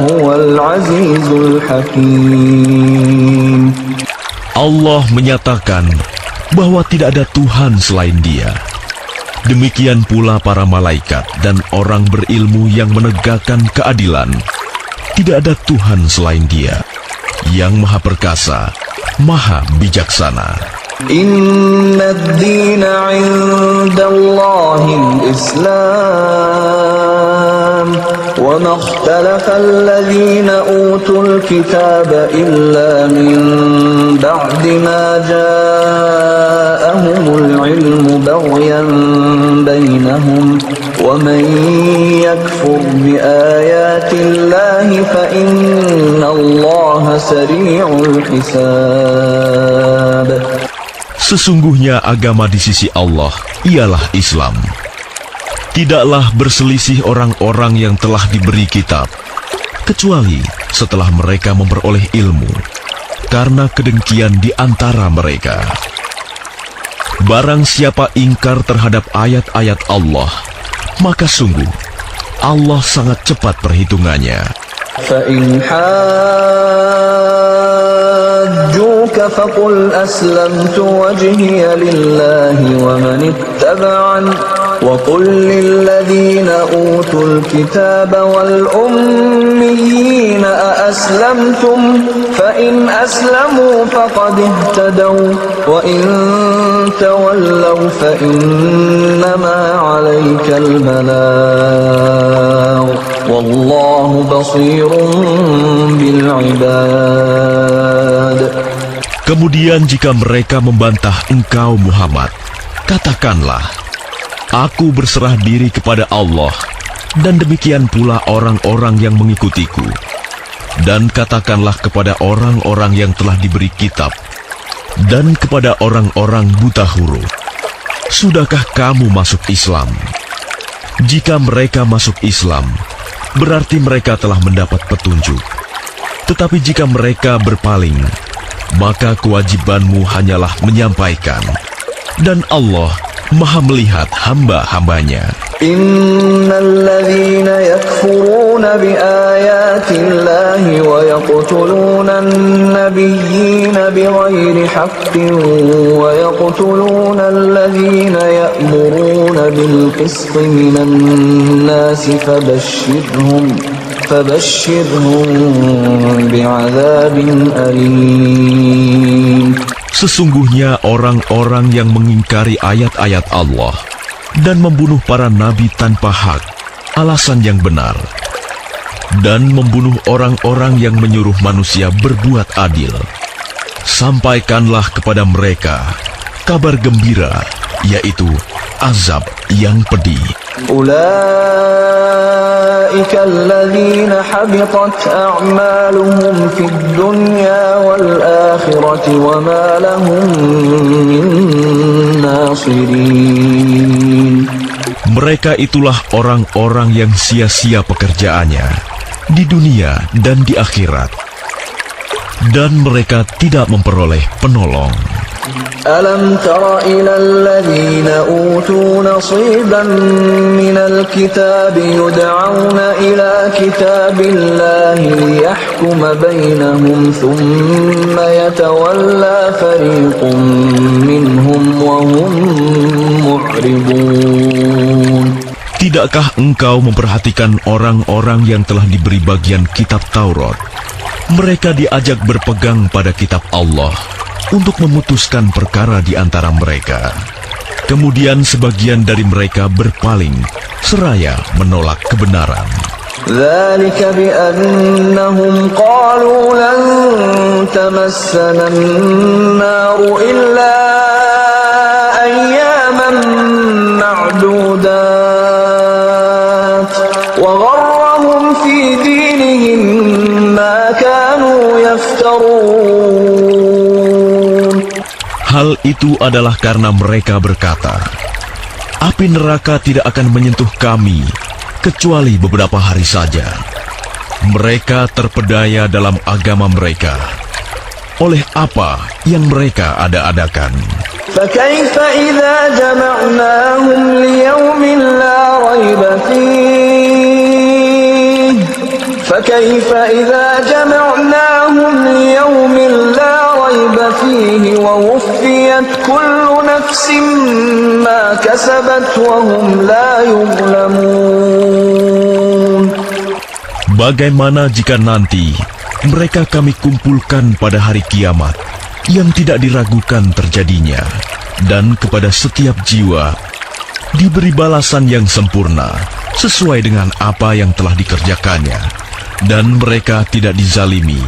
العزيز الحكيم. Allah menyatakan bahwa tidak ada Tuhan selain Dia. Demikian pula para malaikat dan orang berilmu yang menegakkan keadilan. Tidak ada Tuhan selain Dia, yang Maha Perkasa, Maha Bijaksana. Inna ad-dina 'inda Allahil Islam, wa ma ikhtalafa alladhina utul kitaba illa min ba'di ma ja'ahumul 'ilmu baghyan bainahum, wa man yakfur bi ayati Allahi fa inna Allaha sari'ul hisab. Sesungguhnya agama di sisi Allah ialah Islam. Tidaklah berselisih orang-orang yang telah diberi kitab, kecuali setelah mereka memperoleh ilmu, karena kedengkian di antara mereka. Barang siapa ingkar terhadap ayat-ayat Allah, maka sungguh Allah sangat cepat perhitungannya. فَإِنْ حَاجُّوكَ فَقُلْ أَسْلَمْتُ وَجْهِيَ لِلَّهِ وَمَنِ اتَّبَعَنِ وَقُلْ لِلَّذِينَ أُوتُوا الْكِتَابَ وَالْأُمِّيِّينَ أَأَسْلَمْتُمْ فَإِنْ أَسْلَمُوا فَقَدِ اهْتَدَوْا وَإِنْ تَوَلَّوْا فَإِنَّمَا عَلَيْكَ الْبَلَاغُ وَاللَّهُ بَصِيرٌ بِالْعِبَادِ. Kemudian jika mereka membantah engkau Muhammad, katakanlah, aku berserah diri kepada Allah, dan demikian pula orang-orang yang mengikutiku. Dan katakanlah kepada orang-orang yang telah diberi kitab, dan kepada orang-orang buta huruf, sudahkah kamu masuk Islam? Jika mereka masuk Islam, berarti mereka telah mendapat petunjuk. Tetapi jika mereka berpaling, maka kewajibanmu hanyalah menyampaikan, dan Allah Maha melihat hamba-hambanya. Innalladzina yakfuruna biayatillahi wa yaqtuluna an-nabiyyina bighairi haqqin wa yaqtuluna alladzina ya'muruna bil qisti minan nasi fabashshirhum bi'adzabin alim. Sesungguhnya orang-orang yang mengingkari ayat-ayat Allah dan membunuh para nabi tanpa hak, alasan yang benar, dan membunuh orang-orang yang menyuruh manusia berbuat adil, sampaikanlah kepada mereka kabar gembira, yaitu azab yang pedih. Ulaika alladzina habitat a'maluhum fid dunya wal akhirati wa ma lahum min nasirin. Mereka itulah orang-orang yang sia-sia pekerjaannya di dunia dan di akhirat, dan mereka tidak memperoleh penolong. Alam tara ila alladhina utu nasiban minal kitab yud'auna ila kitabillahi liyahkuma bainahum thumma yatawalla fariqun minhum wa hum mu'ridun. Tidakkah engkau memperhatikan orang-orang yang telah diberi bagian kitab Taurat? Mereka diajak berpegang pada kitab Allah untuk memutuskan perkara di antara mereka. Kemudian sebagian dari mereka berpaling, seraya menolak kebenaran. Dzalika bi'annahum qalu lan tamassana an-naru illa ayyaman ma'dudat wa gharrahum fi dinihim ma kanu yaftarun. Hal itu adalah karena mereka berkata, api neraka tidak akan menyentuh kami kecuali beberapa hari saja. Mereka terpedaya dalam agama mereka oleh apa yang mereka ada-adakan. فَكَيْفَ إِذَا جَمَعْنَاهُمْ لِيَوْمٍ لَا رَيْبَ فِيهِ فَكَيْفَ إِذَا كل نفس ما كسبت وهم لا يظلمون. Bagaimana jika nanti mereka kami kumpulkan pada hari kiamat yang tidak diragukan terjadinya, dan kepada setiap jiwa diberi balasan yang sempurna sesuai dengan apa yang telah dikerjakannya, dan mereka tidak dizalimi,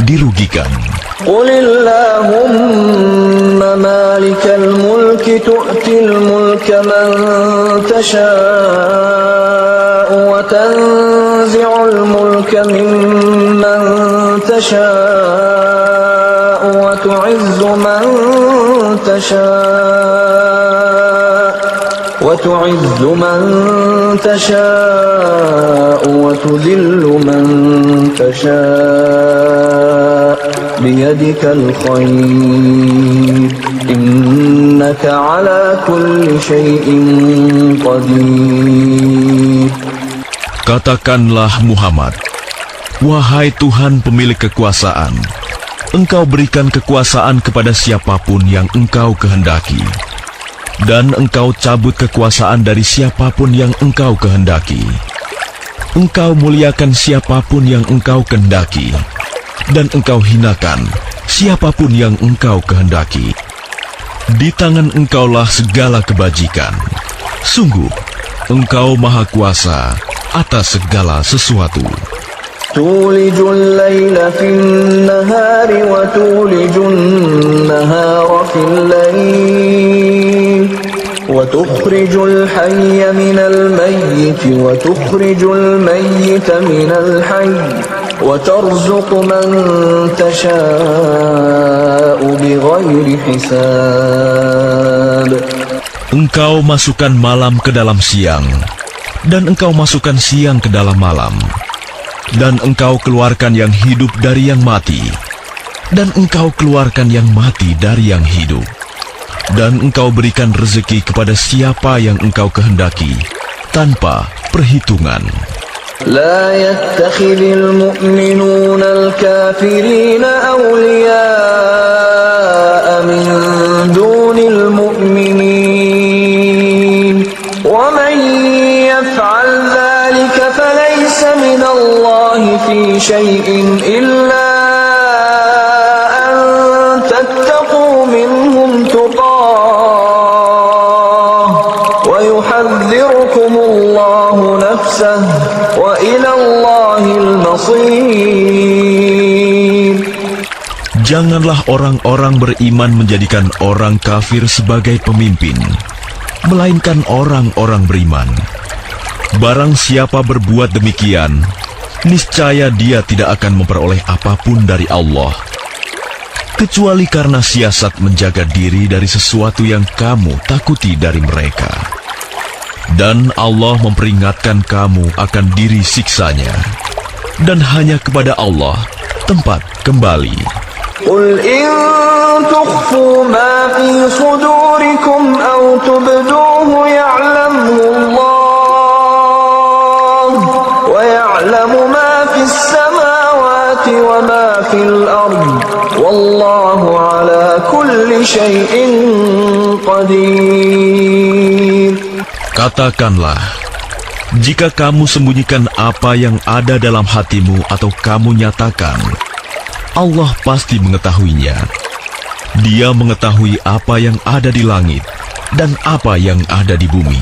dirugikan. قل اللهم مالك الملك تؤتي الملك من تشاء وتنزع الملك ممن تشاء وتعز من تشاء وتذل من تشاء بيدك الخير إنك على كل شيء قدير. Katakanlah Muhammad, wahai Tuhan pemilik kekuasaan, Engkau berikan kekuasaan kepada siapapun yang Engkau kehendaki, dan Engkau cabut kekuasaan dari siapapun yang Engkau kehendaki. Engkau muliakan siapapun yang Engkau kehendaki, dan Engkau hinakan siapapun yang Engkau kehendaki. Di tangan Engkaulah segala kebajikan. Sungguh, Engkau Maha Kuasa atas segala sesuatu. تولج الليل في النهار وتولج النهار في الليل وتخرج الحي من الميت وتخرج الميت من الحي وترزق من تشاء بغير حساب. Engkau masukkan malam ke dalam siang, dan Engkau masukkan siang ke dalam malam, dan Engkau keluarkan yang hidup dari yang mati, dan Engkau keluarkan yang mati dari yang hidup, dan Engkau berikan rezeki kepada siapa yang Engkau kehendaki tanpa perhitungan. لا يتخذ المؤمنون الكافرين أولياء من دون المؤمنين ومن يفعل ذلك فليس من الله في شيء إلا أن تتقوا منهم تقاه ويحذركم الله نفسه وإلى الله المصير. Janganlah orang-orang beriman menjadikan orang kafir sebagai pemimpin, melainkan orang-orang beriman. Barang siapa berbuat demikian, niscaya dia tidak akan memperoleh apapun dari Allah, kecuali karena siasat menjaga diri dari sesuatu yang kamu takuti dari mereka. Dan Allah memperingatkan kamu akan diri siksanya, dan hanya kepada Allah tempat kembali. قل إن تخفوا ما في صدوركم أو تبدوه يعلمه الله ويعلم ما في السماوات وما في الأرض والله على كل شيء قدير. Katakanlah, jika kamu sembunyikan apa yang ada dalam hatimu atau kamu nyatakan, Allah pasti mengetahuinya. Dia mengetahui apa yang ada di langit dan apa yang ada di bumi.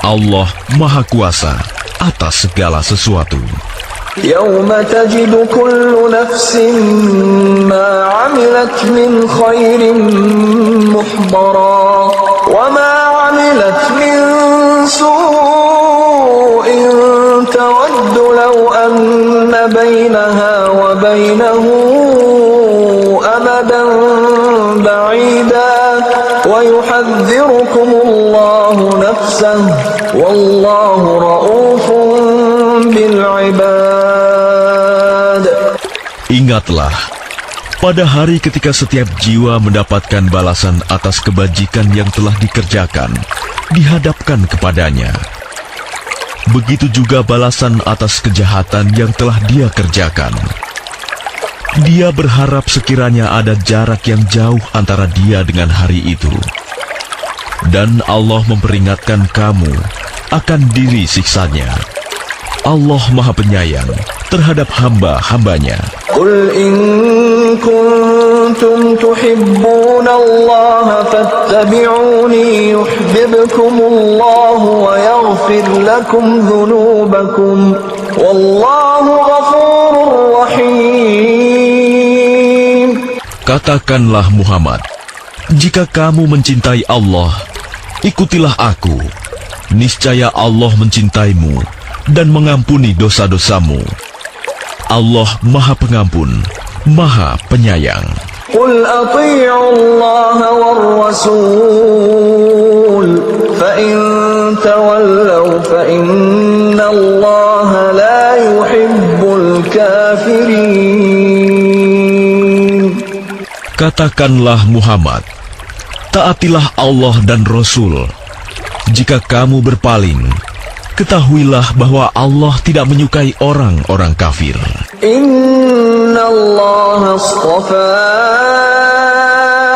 Allah Maha Kuasa atas segala sesuatu. يوم تجد كل نفس ما عملت من خير محضرا وما عملت من سوء تود لو أن بينها وبينه أمدا بعيدا ويحذركم الله نفسه والله رؤوف بالعباد. Ingatlah, pada hari ketika setiap jiwa mendapatkan balasan atas kebajikan yang telah dikerjakan, dihadapkan kepadanya. Begitu juga balasan atas kejahatan yang telah dia kerjakan. Dia berharap sekiranya ada jarak yang jauh antara dia dengan hari itu. Dan Allah memperingatkan kamu akan diri siksanya. Allah Maha Penyayang terhadap hamba-hambanya. Qul in kuntum tuhibbuna Allah fattabi'uni yuhibbukumullah wa yaghfir lakum dhunubakum wallahu ghafurur rahim. Katakanlah Muhammad, jika kamu mencintai Allah, ikutilah aku. Niscaya Allah mencintaimu dan mengampuni dosa-dosamu. Allah Maha Pengampun, Maha Penyayang. Qul ati'u Allah war Rasul fa in tawallaw fa inna Allah la yuhibbul kafirin. Katakanlah Muhammad, taatilah Allah dan Rasul. Jika kamu berpaling, ketahuilah bahwa Allah tidak menyukai orang-orang kafir. Inna Allah astafa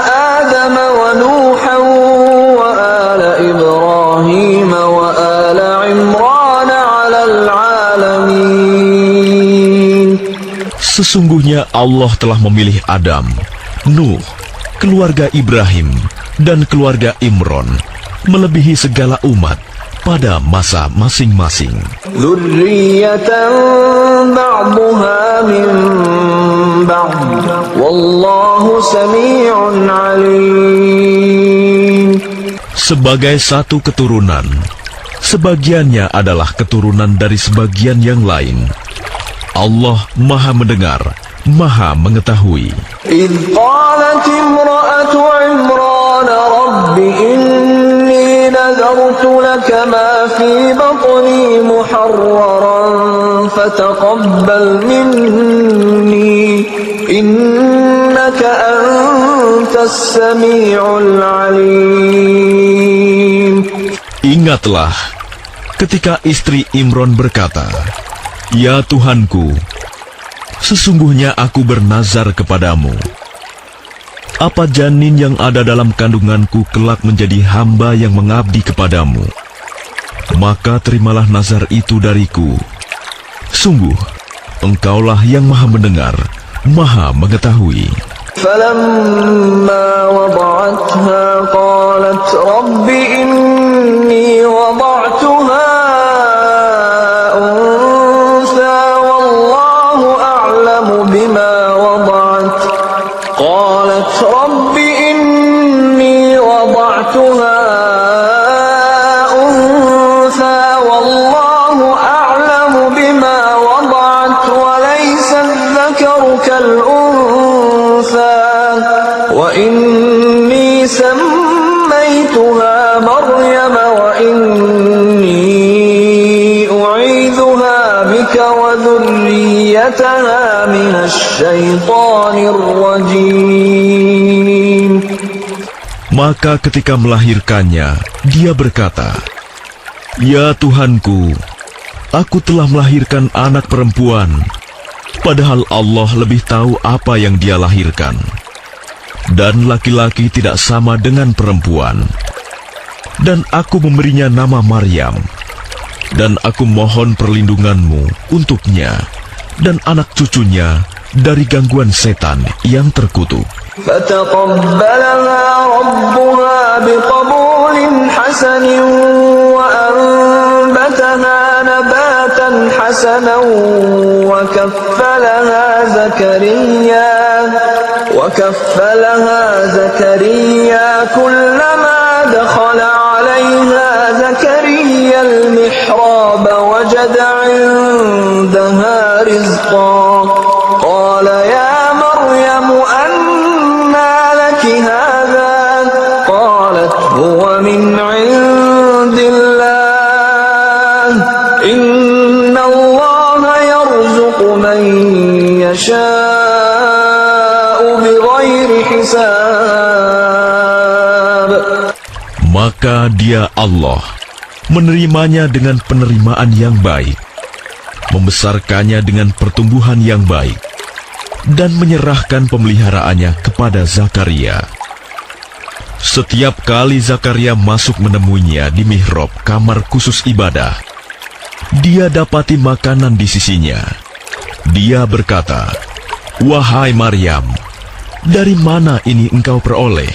Adam wa Nuhan wa ala Ibrahim wa ala Imran ala alamin. Sesungguhnya Allah telah memilih Adam, Nuh, keluarga Ibrahim, dan keluarga Imran melebihi segala umat pada masa masing-masing. Dzurriyyatan ba'daha min ba'd wallahu sami'un 'alim. Sebagai satu keturunan, sebagiannya adalah keturunan dari sebagian yang lain. Allah Maha Mendengar, Maha Mengetahui. إذ قالت امرأة عمران رب إني نذرت لك ما في بطني محررا فتقبل مني إنك أنت السميع العليم. Ingatlah ketika istri Imron berkata, "Ya Tuhanku, sesungguhnya aku bernazar kepadamu. Apa janin yang ada dalam kandunganku kelak menjadi hamba yang mengabdi kepadamu. Maka terimalah nazar itu dariku. Sungguh, Engkaulah yang Maha Mendengar, Maha Mengetahui." فلما وضعتها قالت رب إني وضعتها أنثى والله أعلم بما وضعت قالت رب إني وضعتها أنثى والله أعلم بما وضعت وليس الذكر كالأنثى وإني سميتها مريم وإني أعيذها بك وذريتها من الشيطان الرجيم. Maka ketika melahirkannya, dia berkata, "Ya Tuhanku, aku telah melahirkan anak perempuan, padahal Allah lebih tahu apa yang dia lahirkan. Dan laki-laki tidak sama dengan perempuan. Dan aku memberinya nama Maryam. Dan aku mohon perlindunganmu untuknya dan anak cucunya dari gangguan setan yang terkutuk." فتقبلها ربها بقبول حسن وأنبتها نباتا حسنا وكفلها زكريا كلما دخل عليها زكريا المحراب وجد عندها رزقا قال يا مريم أنى لك هذا قالت هو من عند الله إن الله يرزق من يشاء بغير حساب. Maka dia Allah menerimanya dengan penerimaan yang baik, membesarkannya dengan pertumbuhan yang baik, dan menyerahkan pemeliharaannya kepada Zakaria. Setiap kali Zakaria masuk menemuinya di mihrab kamar khusus ibadah, dia dapati makanan di sisinya. Dia berkata, "Wahai Maryam, dari mana ini engkau peroleh?"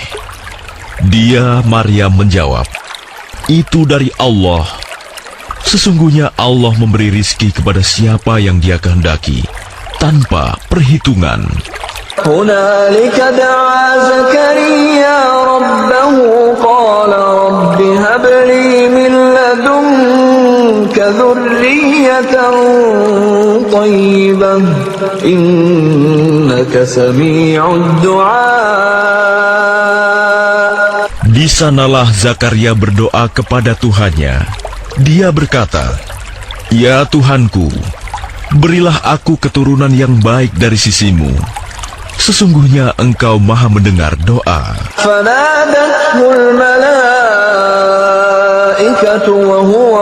Dia, Maryam, menjawab, "Itu dari Allah. Sesungguhnya Allah memberi rizki kepada siapa yang Dia kehendaki, tanpa perhitungan." هنالك دعا زكريا ربه قال رب هب لي من لدنك ذرية طيبة إنك سميع الدعاء. Di sanalah Zakaria berdoa kepada Tuhannya. Dia berkata, "Ya Tuhanku, berilah aku keturunan yang baik dari sisimu. Sesungguhnya Engkau Maha mendengar doa." فنادته الملائكة وهو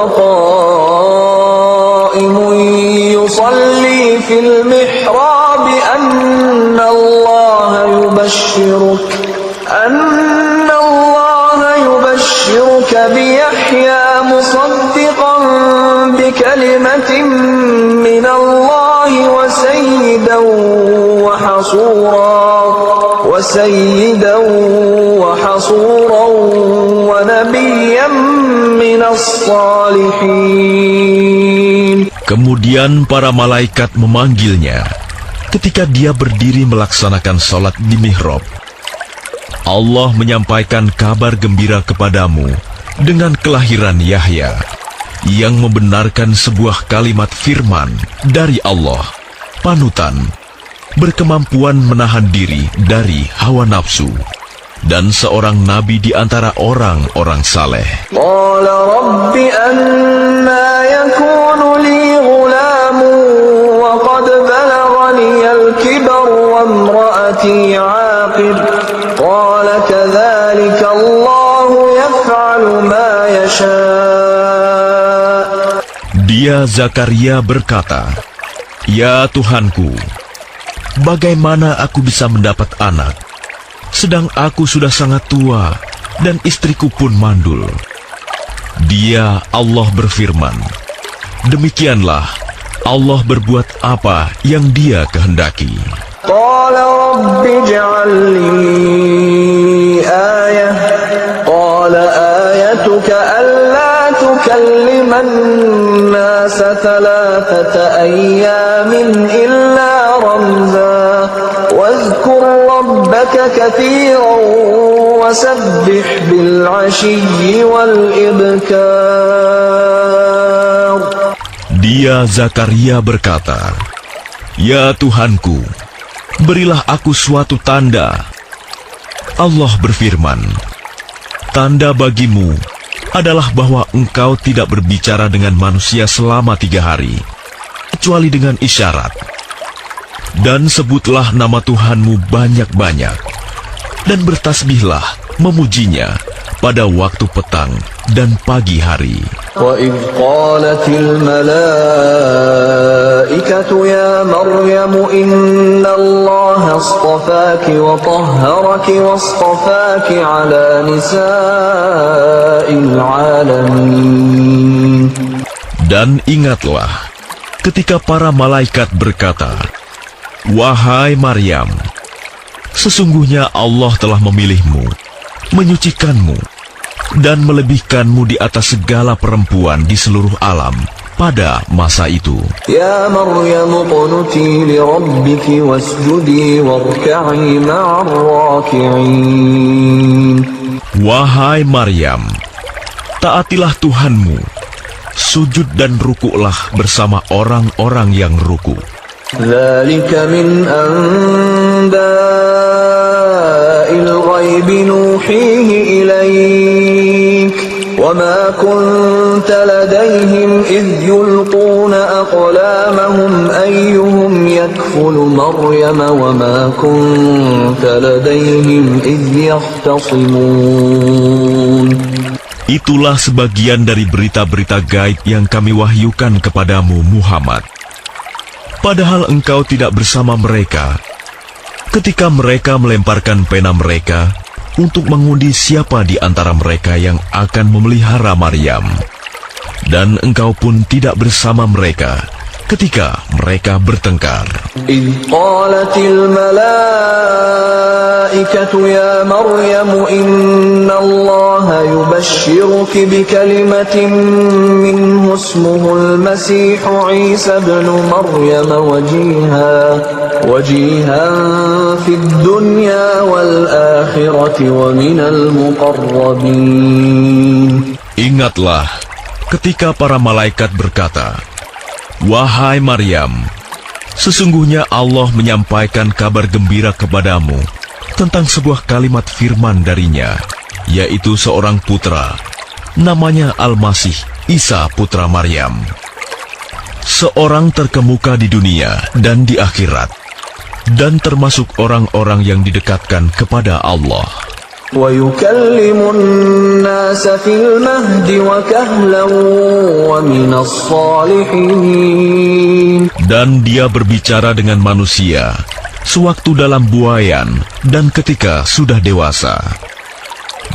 قائم يصلي في المحراب أن الله يبشرك بيحيى مصدقا بكلمة من الله وسيدا وحصورا ونبيا من الصالحين. Kemudian para malaikat memanggilnya ketika dia berdiri melaksanakan sholat di mihrab. Allah menyampaikan kabar gembira kepadamu dengan kelahiran Yahya yang membenarkan sebuah kalimat firman dari Allah, panutan, berkemampuan menahan diri dari hawa nafsu, dan seorang nabi di antara orang-orang saleh. قال رب أنى يكون لي غلام وقد بلغني الكبر وامرأتي عاقر قال كذلك الله يفعل ما يشاء. Dia Zakaria berkata, "Ya Tuhanku, bagaimana aku bisa mendapat anak, sedang aku sudah sangat tua dan istriku pun mandul?" Dia, Allah, berfirman, demikianlah Allah berbuat apa yang Dia kehendaki. قال رب اجعل لي آية قال آيتك ألا تكلم الناس 3 أيام إلا رمزا واذكر ربك كثيرا وسبح بالعشي والإبكار. Dia Zakaria berkata, "Ya Tuhanku, berilah aku suatu tanda." Allah berfirman, "Tanda bagimu adalah bahwa engkau tidak berbicara dengan manusia selama 3 hari, kecuali dengan isyarat. Dan sebutlah nama Tuhanmu banyak-banyak, dan bertasbihlah memujinya pada waktu petang dan pagi hari." وَإِذْ قَالَتِ الْمَلَائِكَةُ يَا مَرْيَمُ إِنَّ اللَّهَ اصْطَفَاكِ وَطَهَّرَكِ وَاصْطَفَاكِ عَلَى نِسَاءِ الْعَالَمِينَ. Dan ingatlah ketika para malaikat berkata, "Wahai Maryam, sesungguhnya Allah telah memilihmu, menyucikanmu, dan melebihkanmu di atas segala perempuan di seluruh alam pada masa itu." يَا مَرْيَمُ اقْنُتِي لِرَبِّكِ وَاسْجُدِي وَارْكَعِي مَعَ الرَّاكِعِينَ. Wahai Maryam, taatilah Tuhanmu, sujud dan rukuklah bersama orang-orang yang ruku. ذَلِكَ مِنْ أَنْبَاءِ الْغَيْبِ نُوحِيهِ إِلَيْكَ وَمَا كُنْتَ لَدَيْهِمْ إِذْ يُلْقُونَ أَقْلَامَهُمْ أَيُّهُمْ يَكْفُلُ مَرْيَمَ وَمَا كُنْتَ لَدَيْهِمْ إِذْ يَخْتَصِمُونَ. Itulah sebagian dari berita-berita gaib yang kami wahyukan kepadamu, Muhammad. Padahal engkau tidak bersama mereka ketika mereka melemparkan pena mereka untuk mengundi siapa di antara mereka yang akan memelihara Maryam. Dan engkau pun tidak bersama mereka ketika mereka bertengkar. إذ قالت الملائكة يا مريم إن الله يبشرك بكلمة منه اسمه المسيح عيسى ابن مريم وجيها في الدنيا والآخرة ومن المقربين. Ingatlah ketika para malaikat berkata, "Wahai Maryam, sesungguhnya Allah menyampaikan kabar gembira kepadamu tentang sebuah kalimat firman darinya, yaitu seorang putra, namanya Al-Masih, Isa putra Maryam. Seorang terkemuka di dunia dan di akhirat, dan termasuk orang-orang yang didekatkan kepada Allah. وَيُكَلِّمُ النَّاسَ فِي الْمَهْدِ وَكَهْلًا وَمِنَ الصَّالِحِينَ. Dan dia berbicara dengan manusia sewaktu dalam buayan dan ketika sudah dewasa.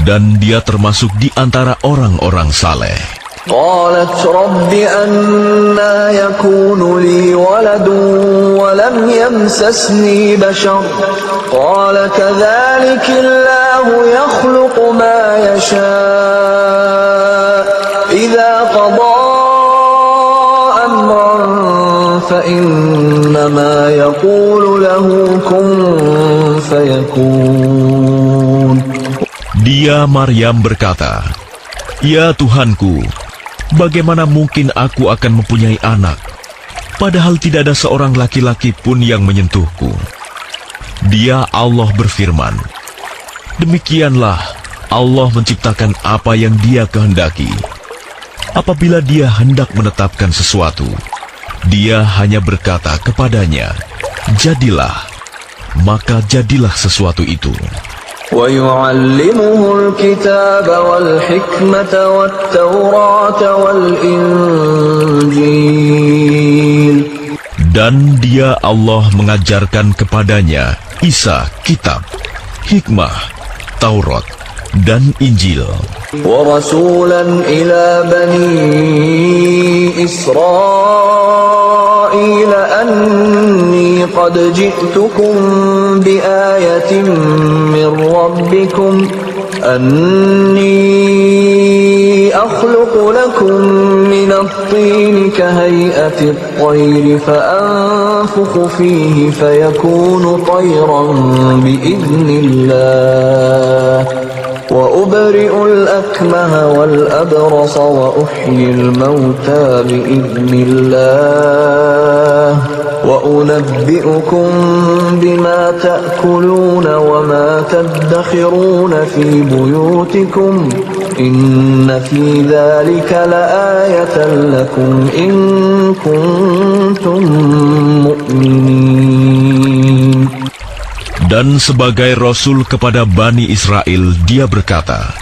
Dan dia termasuk di antara orang-orang saleh. قالت رب أنى يكون لي ولد ولم يمسسني بشر قال كذلك الله يخلق ما يشاء إذا قضى أمرا فإنما يقول له كن فيكون. Dia Maryam berkata, "Ya Tuhanku, bagaimana mungkin aku akan mempunyai anak, padahal tidak ada seorang laki-laki pun yang menyentuhku?" Dia Allah berfirman, "Demikianlah Allah menciptakan apa yang Dia kehendaki. Apabila Dia hendak menetapkan sesuatu, Dia hanya berkata kepadanya, 'Jadilah,' maka jadilah sesuatu itu." وَيُعَلِّمُهُ الْكِتَابَ وَالْحِكْمَةَ وَالتَّوْرَاةَ وَالْإِنْجِيلَ. Dan Dia Allah mengajarkan kepadanya Isa kitab, hikmah, Taurat, dan Injil. وَرَسُولًا إِلَى بَنِي إِسْرَائِيلَ أَنِّي قَدْ جِئْتُكُمْ بِآيَةٍ مِّن رَّبِّكُمْ أَنِّي أَخْلُقُ لَكُم مِّنَ الطِّينِ كَهَيْئَةِ الطَّيْرِ فَأَنفُخُ فِيهِ فَيَكُونُ طَيْرًا بِإِذْنِ اللَّهِ وَأُبْرِئُ الْأَكْمَهَ وَالْأَبْرَصَ وَأُحْيِي الْمَوْتَى بِإِذْنِ اللَّهِ وَأُنَبِّئُكُم بِمَا تَأْكُلُونَ وَمَا تَدَّخِرُونَ فِي بُيُوتِكُمْ إِنَّ فِي ذَلِكَ لَآيَةً لَكُمْ إِن كُنتُم مُّؤْمِنِينَ. Dan sebagai Rasul kepada Bani Israel, dia berkata,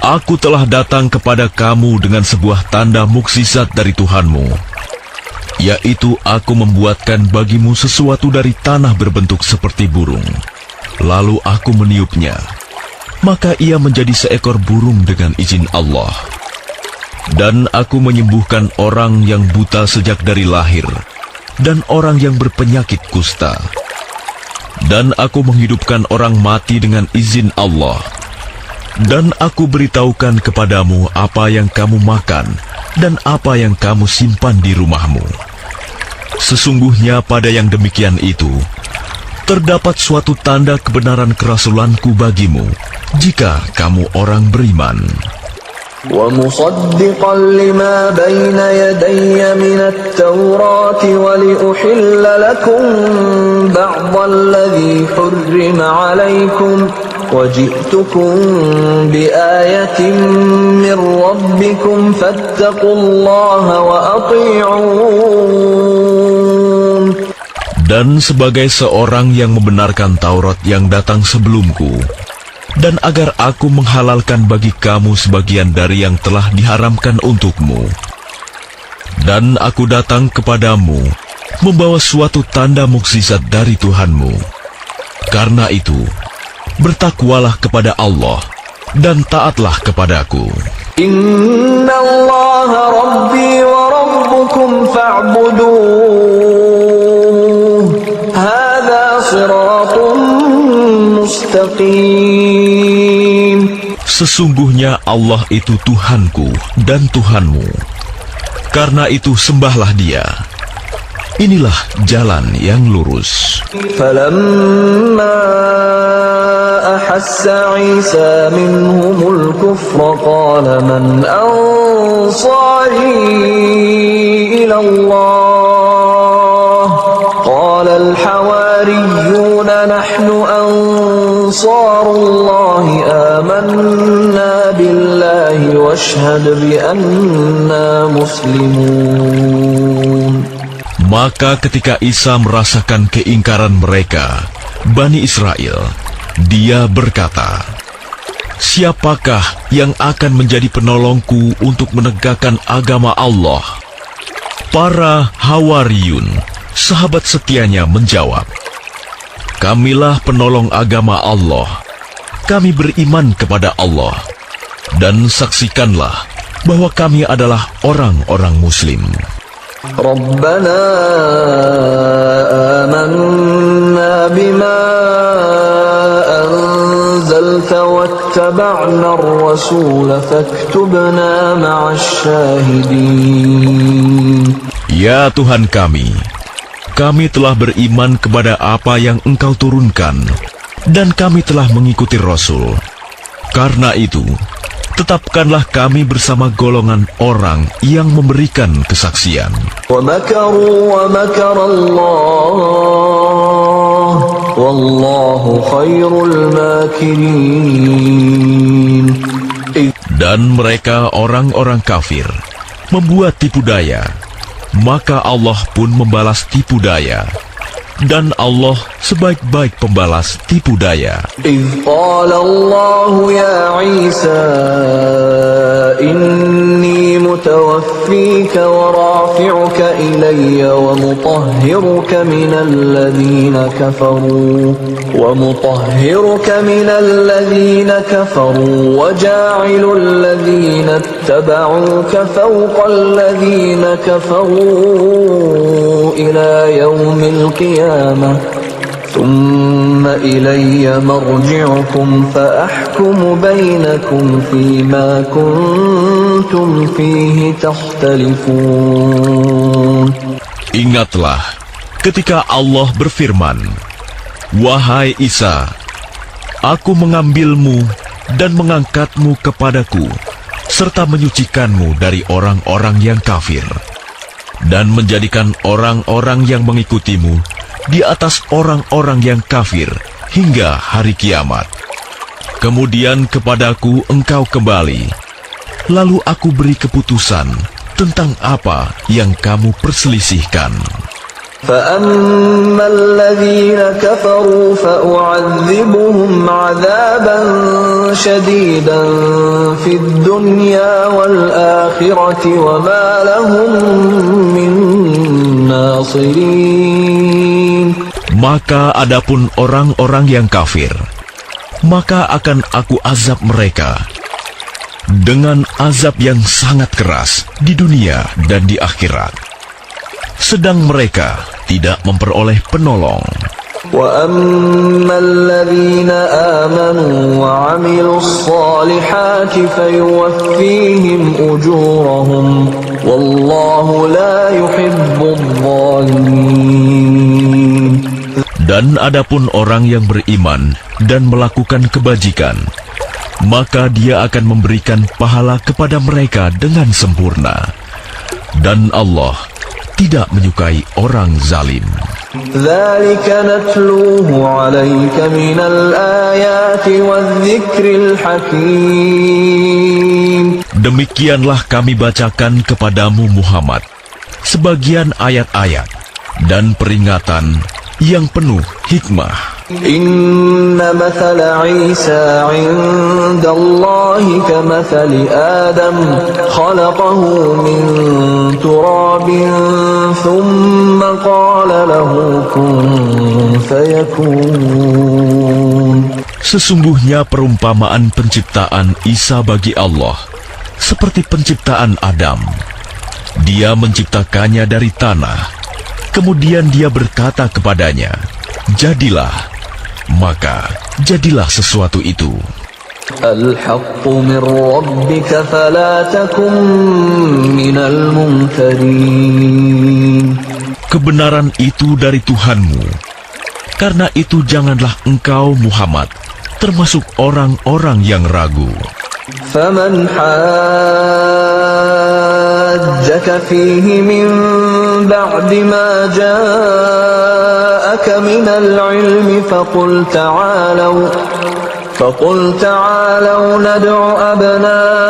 "Aku telah datang kepada kamu dengan sebuah tanda mukjizat dari Tuhanmu, yaitu aku membuatkan bagimu sesuatu dari tanah berbentuk seperti burung. Lalu aku meniupnya, maka ia menjadi seekor burung dengan izin Allah. Dan aku menyembuhkan orang yang buta sejak dari lahir, dan orang yang berpenyakit kusta. Dan aku menghidupkan orang mati dengan izin Allah. Dan aku beritahukan kepadamu apa yang kamu makan dan apa yang kamu simpan di rumahmu. Sesungguhnya pada yang demikian itu, terdapat suatu tanda kebenaran kerasulanku bagimu, jika kamu orang beriman." وَمُصَدِّقًا لِمَا بَيْنَ يَدَيَّ مِنَ التَّوْرَاةِ وَلِأُحِلَّ لَكُم بَعْضَ الَّذِي حُرِّمَ عَلَيْكُمْ وَجِئْتُكُم بِآيَةٍ مِّن رَّبِّكُمْ فَاتَّقُوا اللَّهَ وَأَطِيعُونِ. Dan sebagai seorang yang membenarkan Taurat yang datang sebelumku, dan agar aku menghalalkan bagi kamu sebagian dari yang telah diharamkan untukmu. Dan aku datang kepadamu membawa suatu tanda mukjizat dari Tuhanmu, Karena itu, bertakwalah kepada Allah dan taatlah kepadaku. Inna Allah Rabbi wa Rabbukum fa'buduh. Hadha siratun mustaqim. Sesungguhnya Allah itu Tuhanku dan Tuhanmu. Karena itu sembahlah Dia. Inilah jalan yang lurus. Falamma ahassa Isa minhumul kufra qala man ansari ila Allah qala al-hawariyun nahnu ansarullah amanna billahi washhad bi anna muslimun. Maka ketika Isa merasakan keingkaran mereka, Bani Israel, dia berkata, "Siapakah yang akan menjadi penolongku untuk menegakkan agama Allah?" Para Hawariyun, sahabat setianya, menjawab, "Kamilah penolong agama Allah. Kami beriman kepada Allah. Dan saksikanlah bahwa kami adalah orang-orang Muslim." Rabbana amanna bima anzalta wattaba'na ar-rasul faktubna ma'asy syahidin. Ya Tuhan kami telah beriman kepada apa yang Engkau turunkan, dan kami telah mengikuti Rasul. Karena itu, tetapkanlah kami bersama golongan orang yang memberikan kesaksian. Wa makaru wa makarallah wallahu khairul makirin. Dan mereka orang-orang kafir membuat tipu daya, maka Allah pun membalas tipu daya. Dan Allah sebaik-baik pembalas tipu daya. إذ قال الله يا عيسى إني متوفيك ورافعك إلي ومطهرك من الذين كفروا وجاعل الذين اتبعوك فوق الذين كفروا إلى يوم القيامة ثم إلي مرجعكم فأحكم بينكم فيما كنتم فيه تختلفون. Ingatlah ketika Allah berfirman, "Wahai Isa, Aku mengambilmu dan mengangkatmu kepadaku, serta menyucikanmu dari orang-orang yang kafir, dan menjadikan orang-orang yang mengikutimu di atas orang-orang yang kafir hingga hari kiamat. Kemudian kepadaku engkau kembali, lalu aku beri keputusan tentang apa yang kamu perselisihkan." فَأَمَّا الَّذِينَ كَفَرُوا فَأُعَذِّبُهُمْ عَذَابًا شَدِيدًا فِي الدُّنْيَا وَالْآخِرَةِ وَمَا لَهُم مِّن نَّاصِرِينَ. Maka adapun orang-orang yang kafir, maka akan aku azab mereka dengan azab yang sangat keras di dunia dan di akhirat. Sedang mereka tidak memperoleh penolong. وَأَمَّا الَّذِينَ آمَنُوا وَعَمِلُوا الصَّالِحَاتِ فَيُوَفِّيهِمْ أُجُورَهُمْ وَاللَّهُ لَا يُحِبُّ الظَّالِمِينَ. Dan adapun orang yang beriman dan melakukan kebajikan, maka Dia akan memberikan pahala kepada mereka dengan sempurna. Dan Allah tidak menyukai orang zalim. ذَلِكَ نَتْلُوهُ عَلَيْكَ مِنَ الْآيَاتِ وَالذِّكْرِ الْحَكِيمِ. Demikianlah kami bacakan kepadamu Muhammad sebagian ayat-ayat dan peringatan yang penuh hikmah. Inna mathala Isa 'inda Allahi kamathali Adam khalaqahu min turabin thumma qala lahu kun fayakun. Sesungguhnya perumpamaan penciptaan Isa bagi Allah seperti penciptaan Adam. Dia menciptakannya dari tanah, kemudian dia berkata kepadanya, "Jadilah." Maka jadilah sesuatu itu. Al-haqqu min rabbika fala takum minal mumtarin. Kebenaran itu dari Tuhanmu. Karena itu janganlah engkau Muhammad termasuk orang-orang yang ragu. Faman hajjaka fihi min ba'di ma ja'aka minal ilmi faqul ta'alaw nad'u abna'ana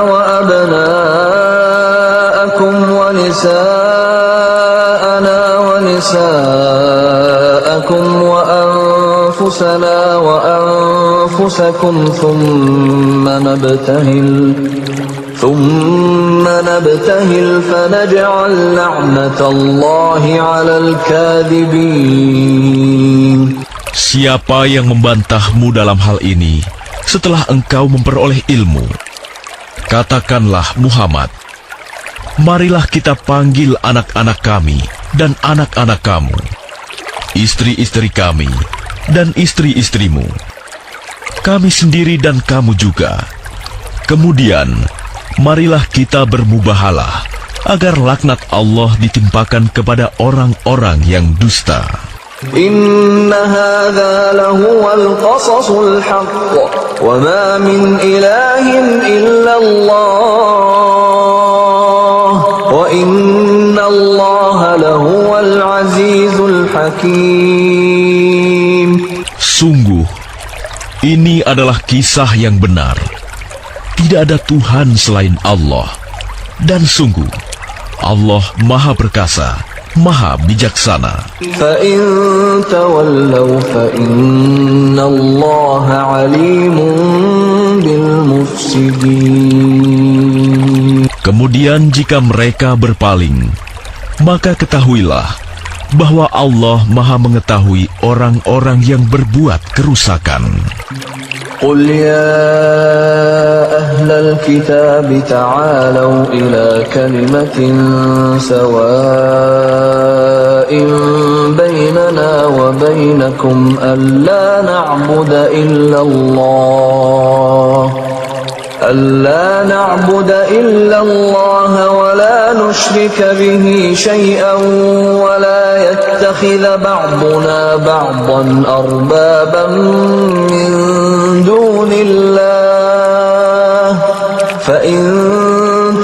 wa abna'akum wa nisa'ana wa nisa'akum wa anfusana wa anfusakum thumma nabtahil fanaj'al la'natallahi 'alal kadhibin. Siapa yang membantahmu dalam hal ini setelah engkau memperoleh ilmu? Katakanlah Muhammad, marilah kita panggil anak-anak kami dan anak-anak kamu, istri-istri kami dan istri-istrimu, kami sendiri dan kamu juga. Kemudian, marilah kita bermubahalah agar laknat Allah ditimpakan kepada orang-orang yang dusta. Inna hadza lahuwal qasasul haqq wa ma min ilahin illallah wa inna Allaha lahuwal azizul hakim. Sungguh, ini adalah kisah yang benar. Tidak ada Tuhan selain Allah. Dan sungguh, Allah Maha Perkasa, Maha Bijaksana. فَإِن تَوَلَّوْا فَإِنَّ اللَّهَ عَلِيمٌ بِالْمُفْسِدِينَ. Kemudian jika mereka berpaling, maka ketahuilah bahwa Allah Maha mengetahui orang-orang yang berbuat kerusakan. قل يا أهل الكتاب تعالوا إلى كلمة سواء بيننا وبينكم ألا نعبد إلا الله ولا نشرك به شيئا ولا يتخذ بعضنا بعضا أربابا من دون الله فإن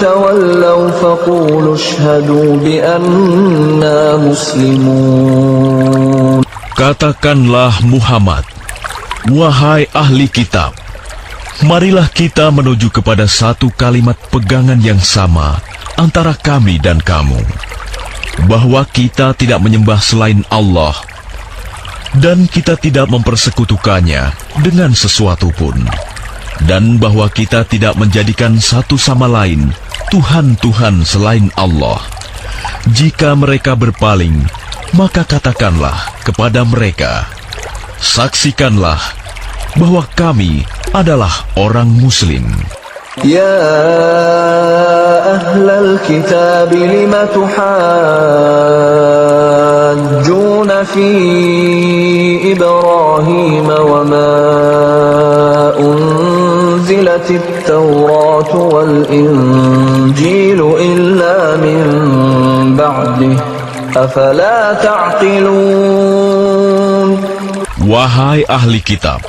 تولوا فقولوا اشهدوا بأننا مسلمون. Katakanlah Muhammad, wahai ahli kitab, marilah kita menuju kepada satu kalimat pegangan yang sama antara kami dan kamu, bahwa kita tidak menyembah selain Allah, dan kita tidak mempersekutukannya dengan sesuatu pun, dan bahwa kita tidak menjadikan satu sama lain Tuhan-Tuhan selain Allah. Jika mereka berpaling, maka katakanlah kepada mereka, saksikanlah bahwa kami adalah orang Muslim. Ya ahlal kitab lima tuhajjuna fi Ibrahim wa ma unzilatit Taurat wal Injil illa min ba'dih afala ta'qilun. Wahai ahli kitab,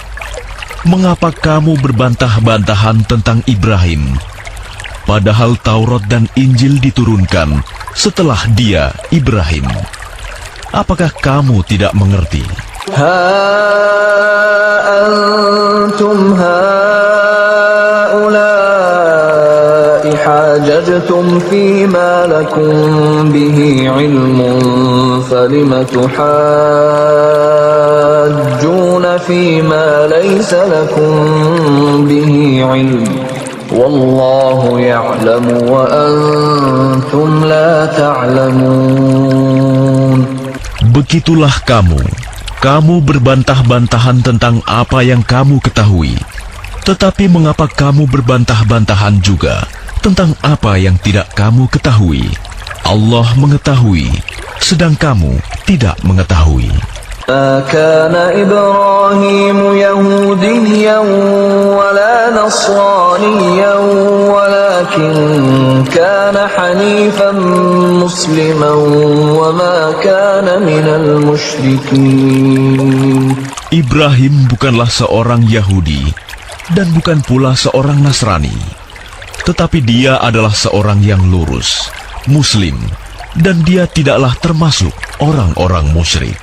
mengapa kamu berbantah-bantahan tentang Ibrahim, padahal Taurat dan Injil diturunkan setelah dia, Ibrahim? Apakah kamu tidak mengerti? Ha antum haula'i حاججتم فيما لكم به علم فلم تحاجون فيما ليس لكم به علم والله يعلم وأنتم لا تعلمون. Begitulah kamu berbantah-bantahan tentang apa yang kamu ketahui. Tetapi mengapa kamu berbantah-bantahan juga tentang apa yang tidak kamu ketahui? Allah mengetahui, sedang kamu tidak mengetahui. ما كان إبراهيم يهوديا ولا نصرانيا ولكن كان حنيفا مسلما وما كان من المشركين. Ibrahim bukanlah seorang Yahudi dan bukan pula seorang Nasrani, tetapi dia adalah seorang yang lurus, Muslim, dan dia tidaklah termasuk orang-orang musyrik.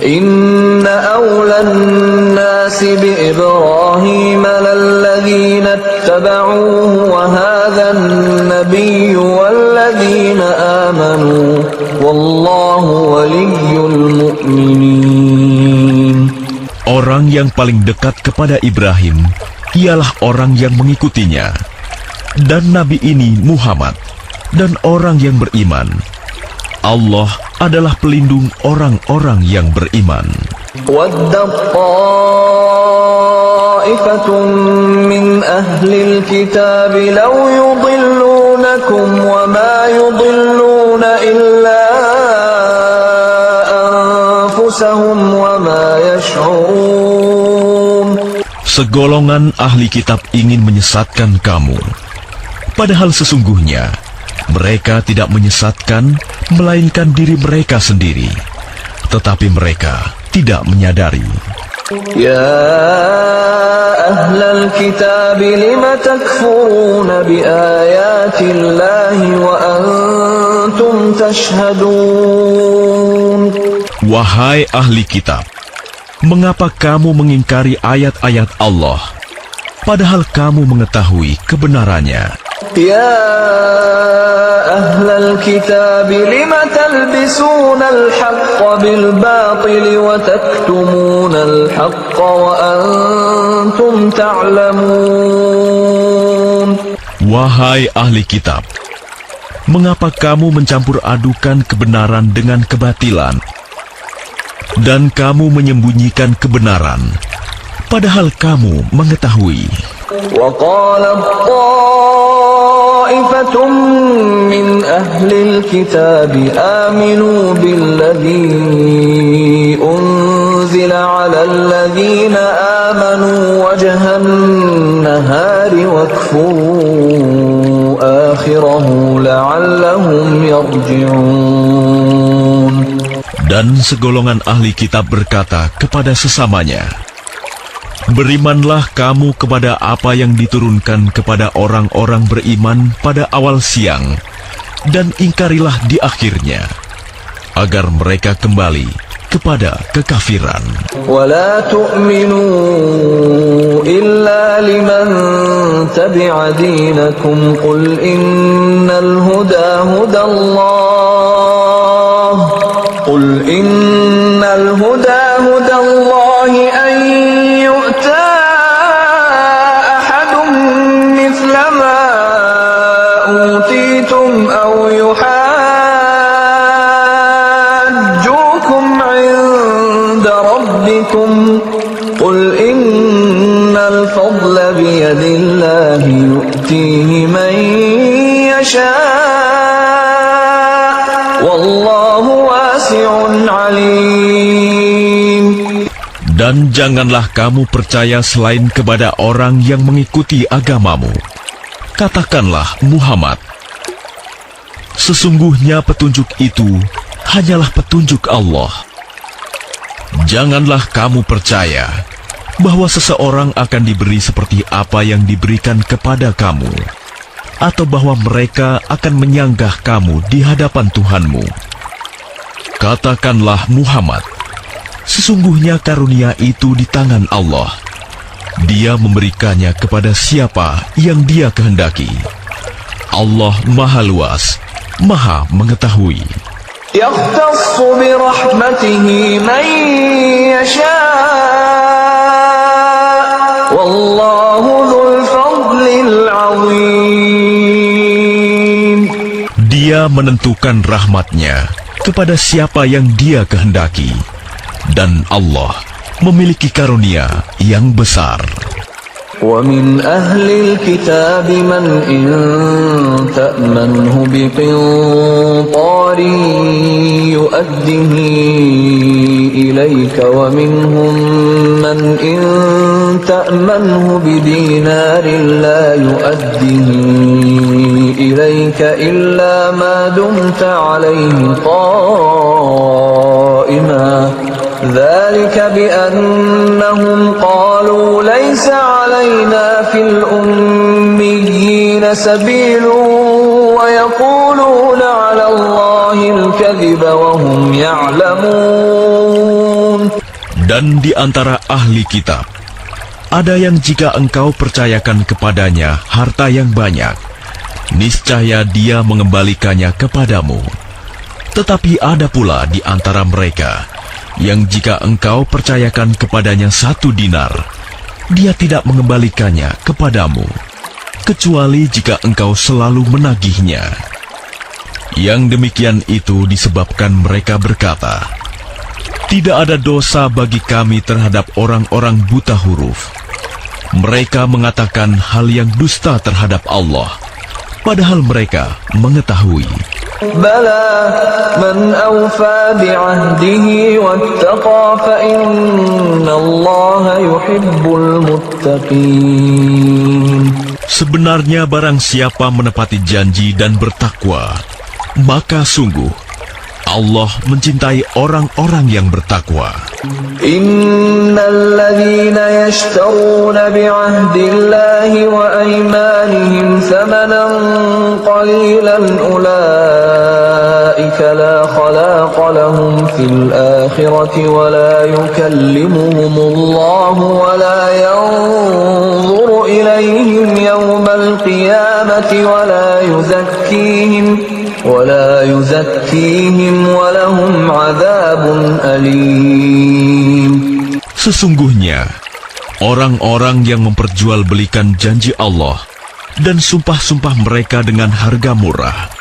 Inna awlan nasi bi Ibrahim lalladzina ittaba'uhu wa hadha an-nabiyyu walladzina amanu wallahu waliyyul mu'minin. Orang yang paling dekat kepada Ibrahim ialah orang yang mengikutinya, dan Nabi ini Muhammad, dan orang yang beriman. Allah adalah pelindung orang-orang yang beriman. Waddat ta'ifatun min ahlil kitab law yudillunakum wa ma yudilluna illa anfusahum wa ma yash'urun. Segolongan ahli kitab ingin menyesatkan kamu, padahal sesungguhnya mereka tidak menyesatkan, melainkan diri mereka sendiri. Tetapi mereka tidak menyadari. Ya ahlal kitab lima takfuruna bi ayatillahi wa antum tashhadun. Wahai ahli kitab, mengapa kamu mengingkari ayat-ayat Allah, padahal kamu mengetahui kebenarannya? Ya ahlal kitab lima talbisuna al-haqqa bil batil wa taktumuna al-haqqa wa antum ta'lamun. Wahai ahli kitab, mengapa kamu mencampur adukan kebenaran dengan kebatilan, dan kamu menyembunyikan kebenaran, padahal kamu mengetahui. وقالت طائفة من أهل الكتاب آمنوا بالذي أنزل على الذين آمنوا وجه النهار واكفروا آخره لعلهم يرجعون. Dan segolongan ahli kitab berkata kepada sesamanya, berimanlah kamu kepada apa yang diturunkan kepada orang-orang beriman pada awal siang, dan ingkarilah di akhirnya, agar mereka kembali kepada kekafiran. وَلَا تُؤْمِنُوا إِلَّا لِمَنْ تَبِعَ دِينَكُمْ قُلْ إِنَّ الْهُدَى هُدَى اللَّهِ أَنْ يُؤْتَى أَحَدٌ مِثْلَ مَا أُوتِيتُمْ أَوْ يُحَاجُّوكُمْ عِنْدَ رَبِّكُمْ قُلْ إِنَّ الْفَضْلَ بِيَدِ اللَّهِ يُؤْتِيهِ مَنْ يَشَاءُ وَاللَّهُ وَاسِعٌ عَلِيمٌ. Dan janganlah kamu percaya selain kepada orang yang mengikuti agamamu. Katakanlah, Muhammad, sesungguhnya petunjuk itu hanyalah petunjuk Allah. Janganlah kamu percaya bahwa seseorang akan diberi seperti apa yang diberikan kepada kamu, atau bahwa mereka akan menyanggah kamu di hadapan Tuhanmu. Katakanlah, Muhammad, sesungguhnya karunia itu di tangan Allah. Dia memberikannya kepada siapa yang Dia kehendaki. Allah Maha Luas, Maha Mengetahui. يختص برحمته من يشاء والله ذو الفضل العظيم. Dia menentukan rahmatnya kepada siapa yang Dia kehendaki, dan Allah memiliki karunia yang besar. ومن أهل الكتاب من إن تأمنه بقنطار يؤده إليك ومنهم من إن تأمنه بدينار لا يؤده إليك إلا ما دمت عليه قائما ذلك بأنهم قالوا ليس علينا في الأميين سبيل ويقولون على الله الكذب وهم يعلمون. Dan di antara ahli kitab, ada yang jika engkau percayakan kepadanya harta yang banyak, niscaya dia mengembalikannya kepadamu. Tetapi ada pula di antara mereka yang jika engkau percayakan kepadanya 1 dinar, dia tidak mengembalikannya kepadamu, kecuali jika engkau selalu menagihnya. Yang demikian itu disebabkan mereka berkata, tidak ada dosa bagi kami terhadap orang-orang buta huruf. Mereka mengatakan hal yang dusta terhadap Allah, padahal mereka mengetahui. بلى من أوفى بعهده واتقى فإن الله يحب المتقين. Sebenarnya barang siapa menepati janji dan bertakwa, maka sungguh Allah mencintai orang-orang yang bertakwa. Innal ladzina yashtaruna bi'ahdillahi wa aymanihim thamanan qalilan ulaika la khalaqa lahum fil akhirati wa la yukallimuhumullahu wa la yanzuru ilayhim yawmal qiyamati wa la yuzakkihim ولا يزكيهم ولهم عذاب أليم. Sesungguhnya orang-orang yang memperjualbelikan janji Allah dan sumpah-sumpah mereka dengan harga murah,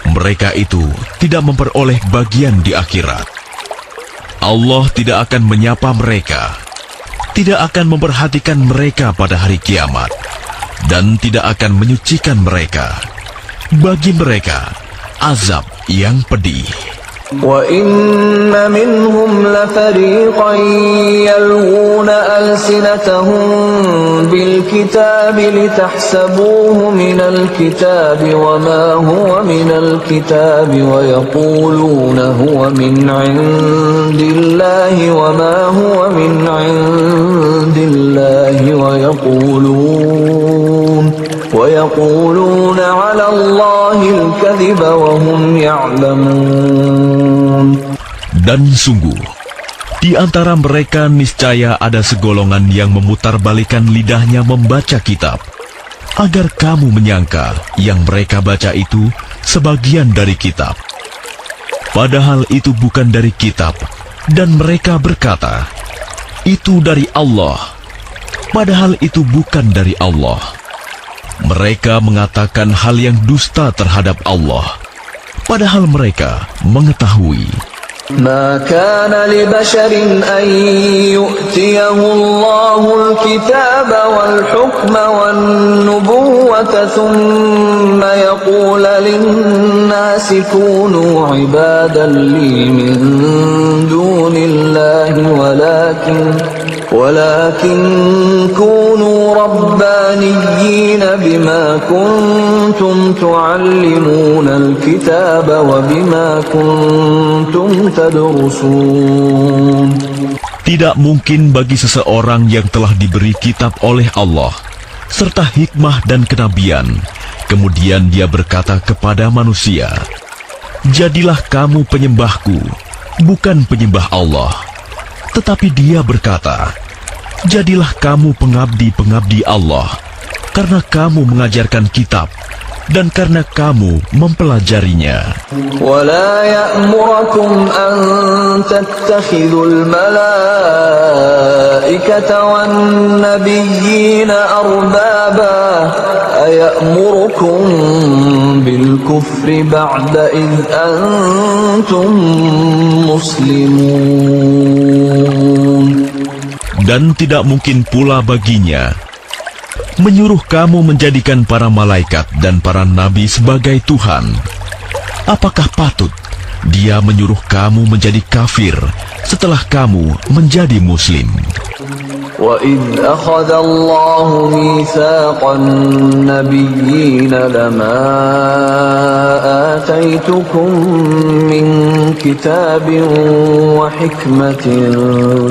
mereka itu tidak memperoleh bagian di akhirat. Allah tidak akan menyapa mereka, tidak akan memperhatikan mereka pada hari kiamat, dan tidak akan menyucikan mereka. Bagi mereka azab yang pedih. وَإِنَّ مِنْهُمْ لَفَرِيقًا يَلْوُونَ أَلْسِنَتَهُم بِالْكِتَابِ لِتَحْسَبُوهُ مِنَ الْكِتَابِ وَمَا هُوَ مِنَ الْكِتَابِ وَيَقُولُونَ هُوَ مِنْ عِندِ اللَّهِ وَمَا هُوَ مِنْ عِندِ اللَّهِ وَيَقُولُونَ عَلَى اللَّهِ الْكَذِبَ وَهُمْ يَعْلَمُونَ. Dan sungguh, di antara mereka niscaya ada segolongan yang memutarbalikkan lidahnya membaca kitab, agar kamu menyangka yang mereka baca itu sebagian dari kitab. Padahal itu bukan dari kitab, dan mereka berkata, itu dari Allah. Padahal itu bukan dari Allah. Mereka mengatakan hal yang dusta terhadap Allah, padahal mereka mengetahui. ما كان لبشر أن يؤتيه الله الكتاب والحكم والنبوة ثم يقول للناس كونوا عبادا لي من دون الله ولكن كونوا ربانيين بما كنتم تعلمون الكتاب وبما كنتم تدرسون. Tidak mungkin bagi seseorang yang telah diberi kitab oleh Allah serta hikmah dan kenabian, kemudian dia berkata kepada manusia, jadilah kamu penyembahku, bukan penyembah Allah. Tetapi dia berkata, jadilah kamu pengabdi-pengabdi Allah, karena kamu mengajarkan kitab, dan karena kamu mempelajarinya. ولا يأمركم أن تتخذوا الملائكة والنبيين أربابا أيأمركم بالكفر بعد إذ أنتم مسلمون. Dan tidak mungkin pula baginya menyuruh kamu menjadikan para malaikat dan para nabi sebagai Tuhan. Apakah patut dia menyuruh kamu menjadi kafir setelah kamu menjadi muslim? وَإِذْ أَخَذَ اللَّهُ مِيثَاقَ النَّبِيِّينَ لَمَا آتَيْتُكُم مِّن كِتَابٍ وَحِكْمَةٍ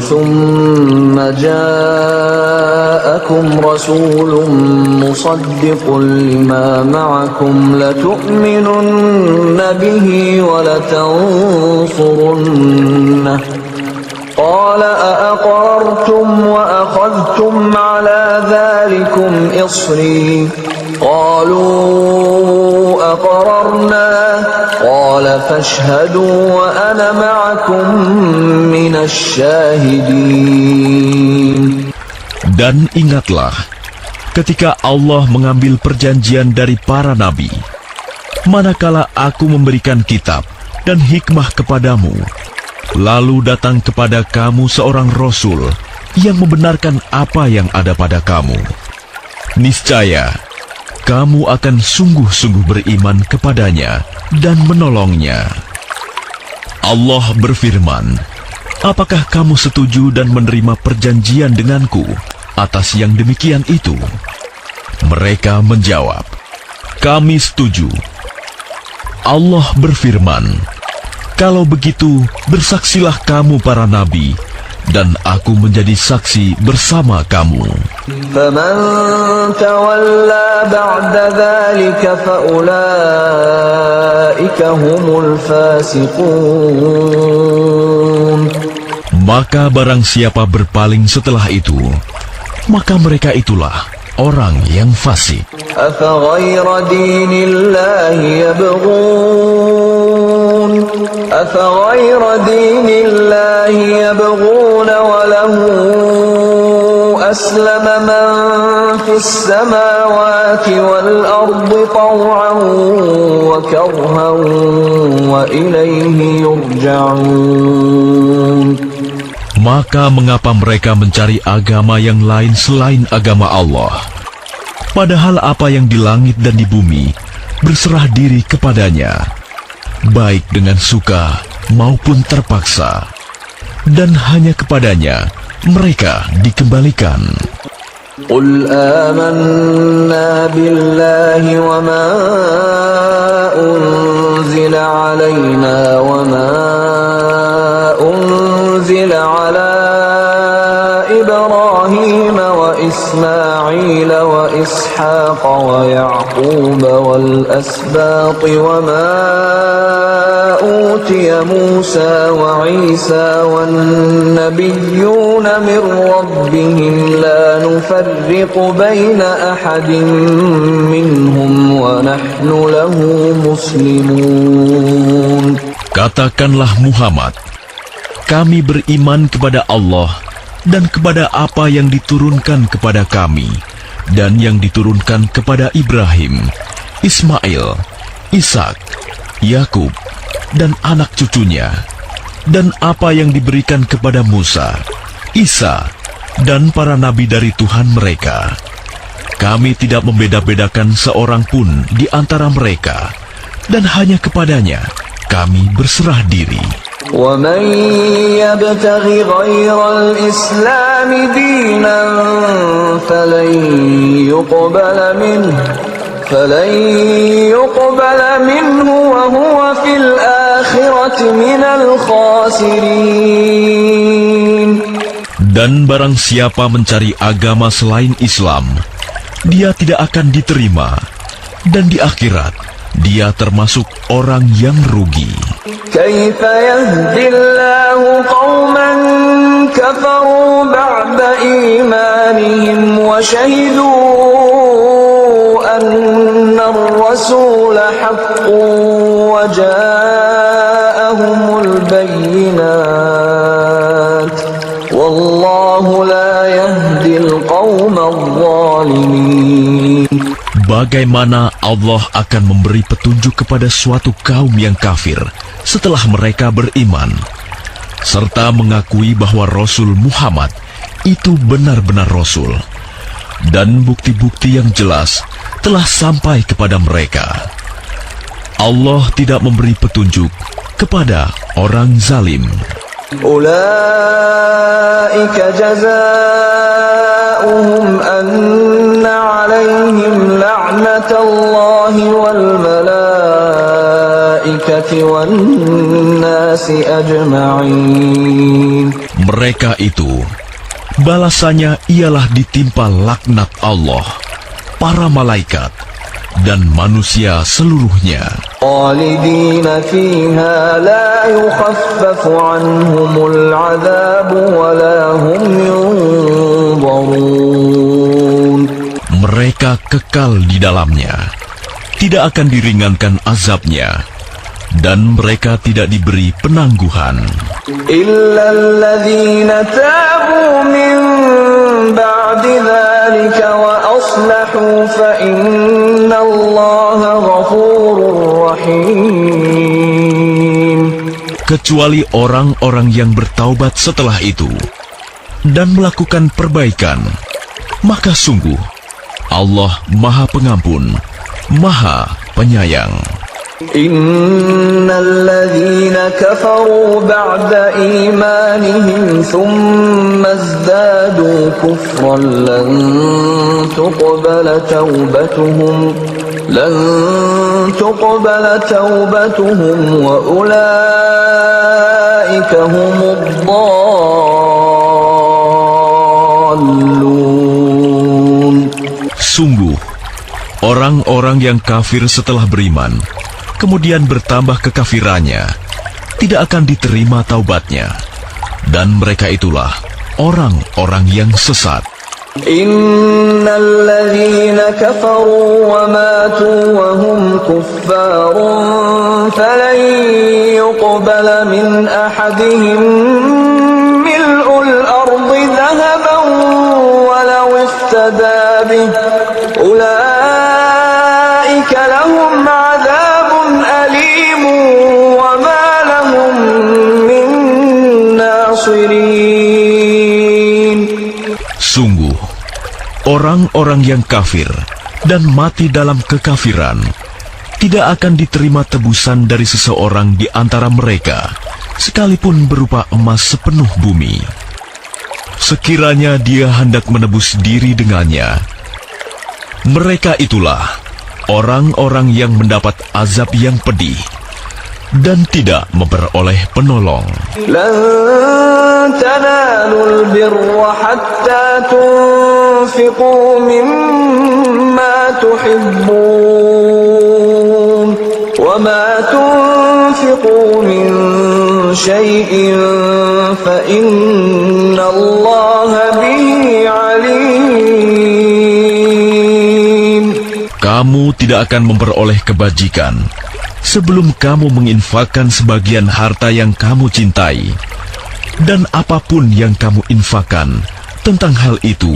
ثُمَّ جَاءَكُمْ رَسُولٌ مُّصَدِّقٌ لِّمَا مَعَكُمْ لَتُؤْمِنُنَّ بِهِ وَلَتَنصُرُنَّهُ قال أأقررتم وأخذتم على ذلكم إصري قالوا أقررنا قال فاشهدوا وأنا معكم من الشاهدين. Dan ingatlah ketika Allah mengambil perjanjian dari para nabi, manakala aku memberikan kitab dan hikmah kepadamu, lalu datang kepada kamu seorang Rasul yang membenarkan apa yang ada pada kamu. Niscaya, kamu akan sungguh-sungguh beriman kepadanya dan menolongnya. Allah berfirman, apakah kamu setuju dan menerima perjanjian denganku atas yang demikian itu? Mereka menjawab, kami setuju. Allah berfirman, kalau begitu, bersaksilah kamu para nabi, dan aku menjadi saksi bersama kamu. فَمَن تَوَلَّى بَعْدَ ذَلِكَ فَأُولَئِكَ هُمُ الْفَاسِقُونَ. Maka barang siapa berpaling setelah itu, maka mereka itulah orang yang fasik. أَفَغَيْرَ دِينِ اللَّهِ يَبْغُونَ أَفَغَيْرَ دِينِ اللَّهِ يَبْغُونَ وَلَهُ أَسْلَمَ مَنْ فِي السَّمَاوَاتِ وَالْأَرْضِ طَوْعًا وَكَرْهًا وَإِلَيْهِ يُرْجَعُونَ. Maka mengapa mereka mencari agama yang lain selain agama Allah? Padahal apa yang di langit dan di bumi berserah diri kepadanya, baik dengan suka maupun terpaksa, dan hanya kepadanya mereka dikembalikan. قُلْ آمَنَّا بِاللَّهِ وَمَا أُنزِلَ عَلَيْنَا وَمَا أُنزِلَ عَلَى إِبْرَاهِيمَ وَإِسْمَاعِيلَ وَإِسْحَاقَ وَيَعْقُوبَ وَالْأَسْبَاطِ وَمَا أُوتِيَ مُوسَى وَعِيسَى وَالنَّبِيُّونَ مِنْ رَبِّهِمْ لَا نُفَرِّقُ بَيْنَ أَحَدٍ مِّنْهُمْ وَنَحْنُ لَهُ مُسْلِمُونَ. Katakanlah Muhammad, kami beriman kepada Allah dan kepada apa yang diturunkan kepada kami dan yang diturunkan kepada Ibrahim, Ismail, Ishak, Yakub, dan anak cucunya, dan apa yang diberikan kepada Musa, Isa, dan para nabi dari Tuhan mereka. Kami tidak membeda-bedakan seorang pun di antara mereka, dan hanya kepadanya kami berserah diri. وَمَن يَبْتَغِ غَيْرَ الْإِسْلَامِ دِينًا فَلَن يُقْبَلَ مِنْهُ وَهُوَ فِي الْآخِرَةِ مِنَ الْخَاسِرِينَ. Dan barang siapa mencari agama selain Islam, dia tidak akan diterima, dan di akhirat dia termasuk orang yang rugi. كيف يهدي الله قوما كفروا بعد إيمانهم وشهدوا أن الرسول الرسول حق وجاءهم البينات والله لا يهدي القوم الظالمين. Bagaimana Allah akan memberi petunjuk kepada suatu kaum yang kafir setelah mereka beriman, serta mengakui bahwa Rasul Muhammad itu benar-benar Rasul, dan bukti-bukti yang jelas telah sampai kepada mereka. Allah tidak memberi petunjuk kepada orang zalim. أولئك جزاؤهم أن عليهم لعنة الله والملائكة والناس أجمعين. Mereka itu balasannya ialah ditimpa laknat Allah, para malaikat, dan manusia seluruhnya. خالدين فيها لا يخفف عنهم العذاب ولا هم ينظرون. Mereka kekal di dalamnya, tidak akan diringankan azabnya, dan mereka tidak diberi penangguhan. إلا الذين تابوا من بعد ذلك وأصلحوا فإن الله غفور رحيم. Kecuali orang-orang yang bertaubat setelah itu dan melakukan perbaikan, maka sungguh Allah Maha Pengampun, Maha Penyayang. إن الذين كفروا بعد إيمانهم ثم ازدادوا كفرا لن تقبل توبتهم وأولئك هم الضالون. Sungguh, orang-orang yang kafir setelah beriman kemudian bertambah kekafirannya, tidak akan diterima taubatnya, dan mereka itulah orang-orang yang sesat. Innal ladzina kafaru wa matu wa hum kuffarun falan yuqbala min ahadihim mil'ul ardi dhahaban walau iftada bih ulaika lahum Sungguh, orang-orang yang kafir dan mati dalam kekafiran tidak akan diterima tebusan dari seseorang di antara mereka, sekalipun berupa emas sepenuh bumi. Sekiranya dia hendak menebus diri dengannya, mereka itulah orang-orang yang mendapat azab yang pedih dan tidak memperoleh penolong. Lan tanalul birra hatta tunfiqu mimma tuhibbun wa ma tunfiqu min syai'in fa innallaha bihi alim. Kamu tidak akan memperoleh kebajikan sebelum kamu menginfakkan sebagian harta yang kamu cintai, dan apapun yang kamu infakkan tentang hal itu,